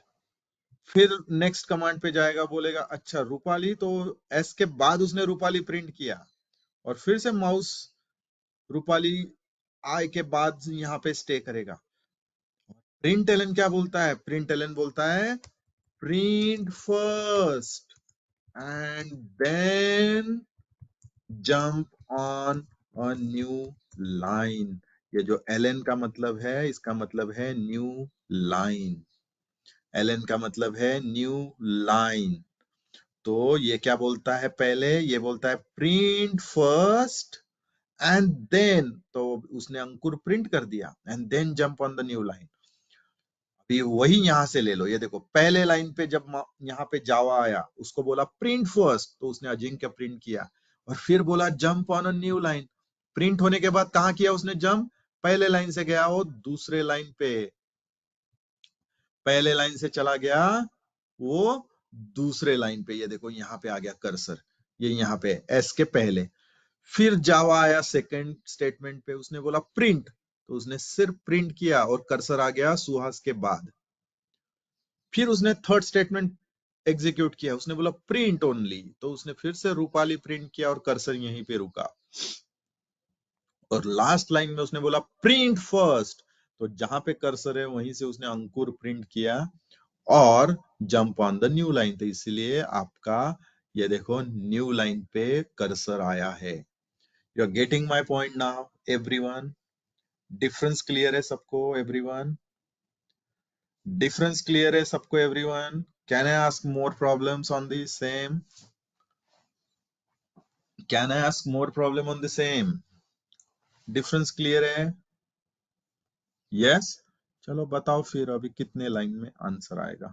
फिर नेक्स्ट कमांड पे जाएगा, बोलेगा अच्छा रूपाली, तो एस के बाद उसने रूपाली प्रिंट किया, और फिर से माउस रूपाली आई के बाद यहाँ पे स्टे करेगा। प्रिंट एलन क्या बोलता है? प्रिंट एलन बोलता है print first and then jump on a new line. ये जो एलन का मतलब है, इसका मतलब है न्यू लाइन। एलन का मतलब है न्यू लाइन। तो ये क्या बोलता है? पहले ये बोलता है प्रिंट फर्स्ट एंड देन, तो उसने अंकुर प्रिंट कर दिया, and then jump on the new line. अभी वही यहां से ले लो, ये देखो पहले लाइन पे जब यहाँ पे जावा आया, उसको बोला प्रिंट फर्स्ट, तो उसने अजिंक्य प्रिंट किया, और फिर बोला jump on a new line. Print होने के बाद कहा किया उसने जंप? पहले लाइन से गया वो दूसरे लाइन पे, पहले लाइन से चला गया वो दूसरे लाइन पे। ये देखो यहाँ पे आ गया कर्सर, ये यहाँ पे एस के पहले। फिर जावा आया सेकंड स्टेटमेंट पे, उसने बोला प्रिंट, तो उसने सिर्फ प्रिंट किया और कर्सर आ गया सुहास के बाद। फिर उसने थर्ड स्टेटमेंट एग्जीक्यूट किया, उसने बोला प्रिंट ओनली, तो उसने फिर से रूपाली प्रिंट किया और कर्सर यहीं पे रुका। और लास्ट लाइन में उसने बोला प्रिंट फर्स्ट, तो जहां पे कर्सर है वहीं से उसने अंकुर प्रिंट किया और jump on the new line, तो इसलिए आपका ये देखो न्यू लाइन पे कर्सर आया है। You are getting my point now everyone? Difference clear है सबको एवरीवन? डिफरेंस क्लियर है सबको everyone? Can I ask more problems on the same? Can I ask more problem on the same? Difference clear है? Yes? चलो बताओ फिर अभी कितने लाइन में आंसर आएगा,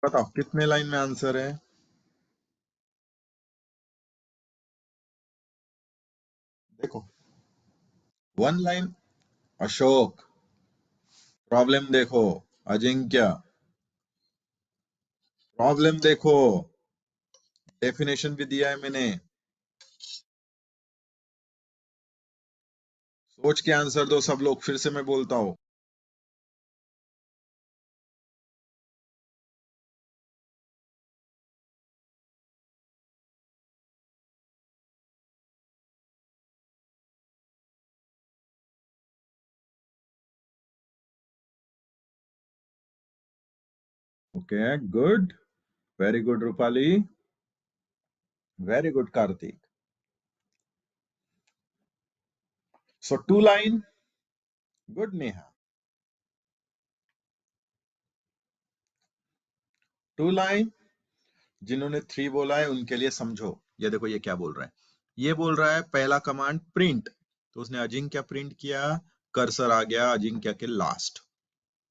बताओ कितने लाइन में आंसर है? देखो, वन लाइन अशोक, प्रॉब्लम देखो अजिंक्य, प्रॉब्लम देखो, डेफिनेशन भी दिया है मैंने, सोच के आंसर दो सब लोग, फिर से मैं बोलता हूं। Okay good, very good Rupali, very good Kartik. So two line, good Neha, two line. जिन्होंने थ्री बोला है उनके लिए समझो, ये देखो ये क्या बोल रहा है, ये बोल रहा है पहला कमांड प्रिंट, तो उसने अजिंक्य प्रिंट किया, कर्सर आ गया अजिंक्य के लास्ट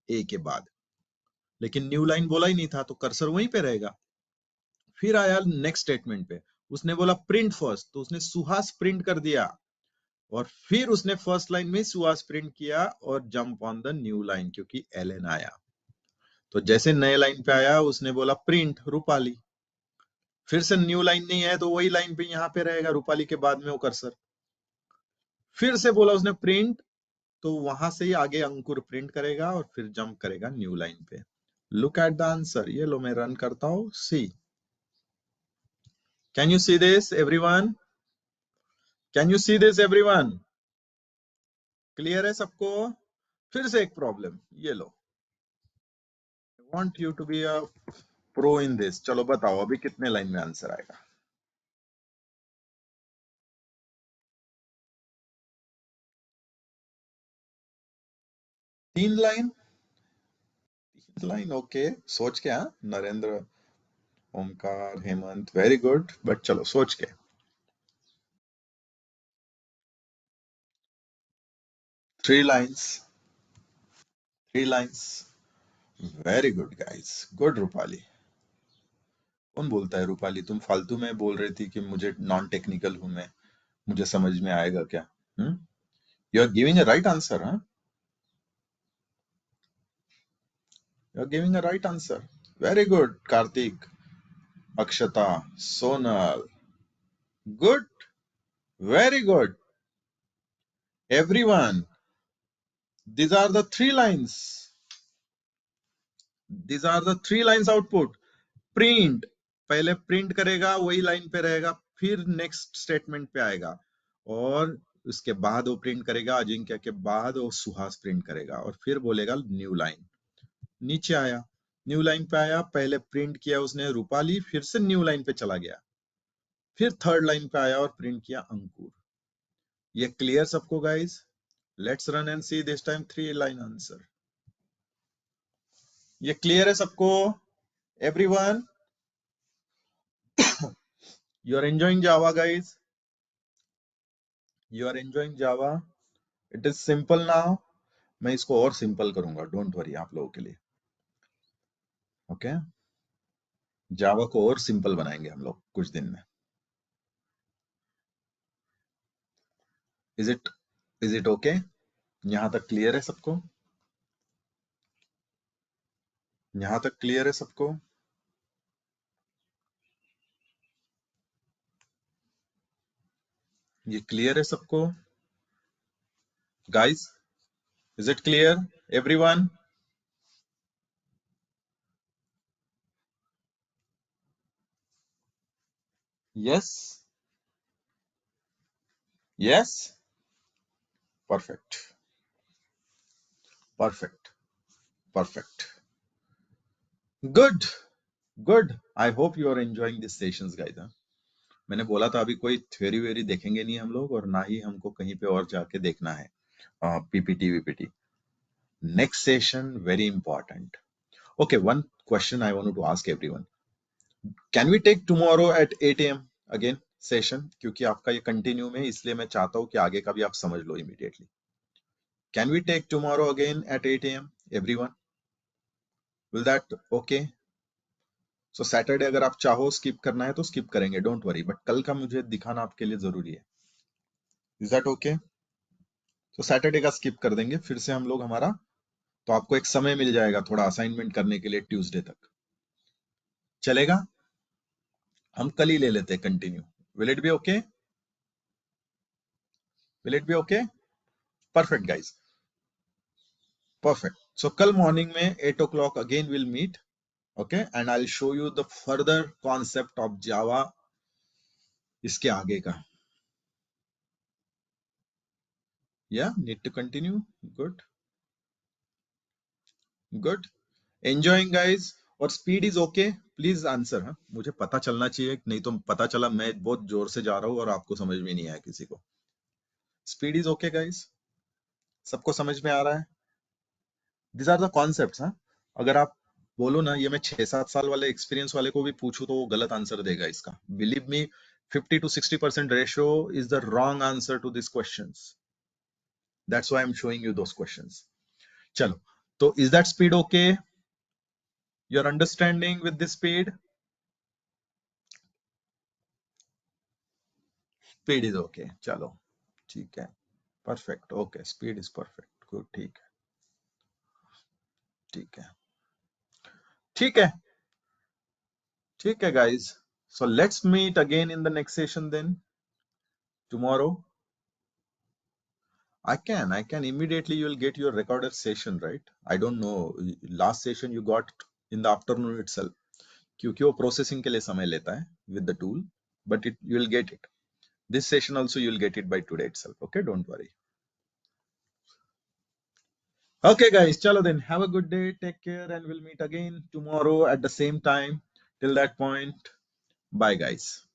ए के बाद, लेकिन न्यू लाइन बोला ही नहीं था तो कर्सर वहीं पे रहेगा। फिर आया नेक्स्ट स्टेटमेंट पे, उसने बोला प्रिंट फर्स्ट, तो उसने सुहास प्रिंट कर दिया, और फिर उसने फर्स्ट लाइन में सुहास प्रिंट किया और jump on the new line क्योंकि एलन आया, तो जैसे नए लाइन पे आया उसने बोला प्रिंट रूपाली, फिर से न्यू लाइन नहीं है तो वही लाइन पे यहाँ पे रहेगा रूपाली के बाद में वो कर्सर, फिर से बोला उसने प्रिंट, तो वहां से ही आगे अंकुर प्रिंट करेगा और फिर जंप करेगा न्यू लाइन पे। लुक एट द आंसर, ये लो मैं रन करता हूं, see, can you see this everyone? Can you see this everyone? Clear है सबको? फिर से एक प्रॉब्लम, ये लो, I want you to be a pro in this. चलो बताओ अभी कितने लाइन में आंसर आएगा? तीन लाइन, तीन लाइन, ओके सोच के, हाँ Narendra, Omkar, Hemant, very good, but चलो सोच के। Three lines, three lines, very good guys, good Rupali. कौन बोलता है रूपाली तुम फालतू में बोल रही थी कि मुझे नॉन टेक्निकल हूं मैं, मुझे समझ में आएगा क्या? You are giving a right answer, हाँ, you are giving a right answer, very good Kartik, Akshata, Sonal, good, very good everyone, these are the three lines, these are the three lines output, print, पहले print करेगा वही line पे रहेगा, फिर next statement पे आएगा, और उसके बाद वो प्रिंट करेगा अजिंक्य के बाद वो सुहास प्रिंट करेगा और फिर बोलेगा न्यू लाइन, नीचे आया न्यू लाइन पे आया, पहले प्रिंट किया उसने रूपाली, फिर से न्यू लाइन पे चला गया, फिर थर्ड लाइन पे आया और प्रिंट किया अंकुर। ये क्लियर सबको guys? Let's run and see this time three line answer. ये क्लियर है सबको everyone? You are enjoying Java, guys? You are enjoying Java? It is simple now. मैं इसको और सिंपल करूंगा, डोंट वरी, आप लोगों के लिए। ओके, जावा को और सिंपल बनाएंगे हम लोग कुछ दिन में। Is it okay? यहां तक क्लियर है सबको? यहां तक क्लियर है सबको? ये क्लियर है सबको guys? Is it clear everyone? Yes, yes, perfect. Perfect. Good. I hope you are enjoying these sessions, guys. हाँ? मैंने बोला था अभी कोई थ्योरी वेरी देखेंगे नहीं हम लोग, और ना ही हमको कहीं पे और जाके देखना है PPT VPT. Next session very important. Okay, one question I wanted to ask everyone. Can we take tomorrow at 8 a.m. again session? क्योंकि आपका ये कंटिन्यू में, इसलिए मैं चाहता हूँ कि आगे का भी आप समझ लो immediately. Can we take tomorrow again at 8 a.m. everyone? Will that okay? So Saturday अगर आप चाहो skip करना है तो skip करेंगे, don't worry. But कल का मुझे दिखाना आपके लिए जरूरी है. Is that okay? So Saturday का skip कर देंगे, फिर से हम लोग हमारा, तो आपको एक समय मिल जाएगा थोड़ा असाइनमेंट करने के लिए ट्यूसडे तक. चलेगा? हम कल ही ले लेते हैं continue. Will it be okay? Will it be okay? Perfect, guys. Perfect. So कल मॉर्निंग में 8 o'clock again we'll meet. Okay, and I'll show you the further concept of Java. इसके आगे का. Yeah, need to continue. Good. Enjoying, guys. और speed is okay? Please answer. हाँ, मुझे पता चलना चाहिए, नहीं तो पता चला मैं बहुत जोर से जा रहा हूँ और आपको समझ में नहीं आया किसी को. Speed is okay, guys? सबको समझ में आ रहा है? These are the concepts. हाँ, अगर आप बोलो ना ये मैं 6-7 साल वाले एक्सपीरियंस वाले को भी पूछूं तो वो गलत आंसर देगा इसका. Believe me, 50 to 60% ratio is the wrong answer to these questions. That's why I'm showing you those questions. चलो, तो is that speed okay? You're understanding with this speed? Speed is okay. चलो, ठीक है. Perfect. Okay, speed is perfect. Good. ठीक है. ठीक है, guys. So let's meet again in the next session then. Tomorrow. I can immediately. You'll get your recorded session, right? I don't know. Last session you got in the afternoon itself. क्योंकि वो processing के लिए समय लेता है with the tool, but you'll get it. This session also you'll get it by today itself. Okay, don't worry. Okay, guys. Chalo then. Have a good day. Take care, and we'll meet again tomorrow at the same time. Till that point, bye, guys.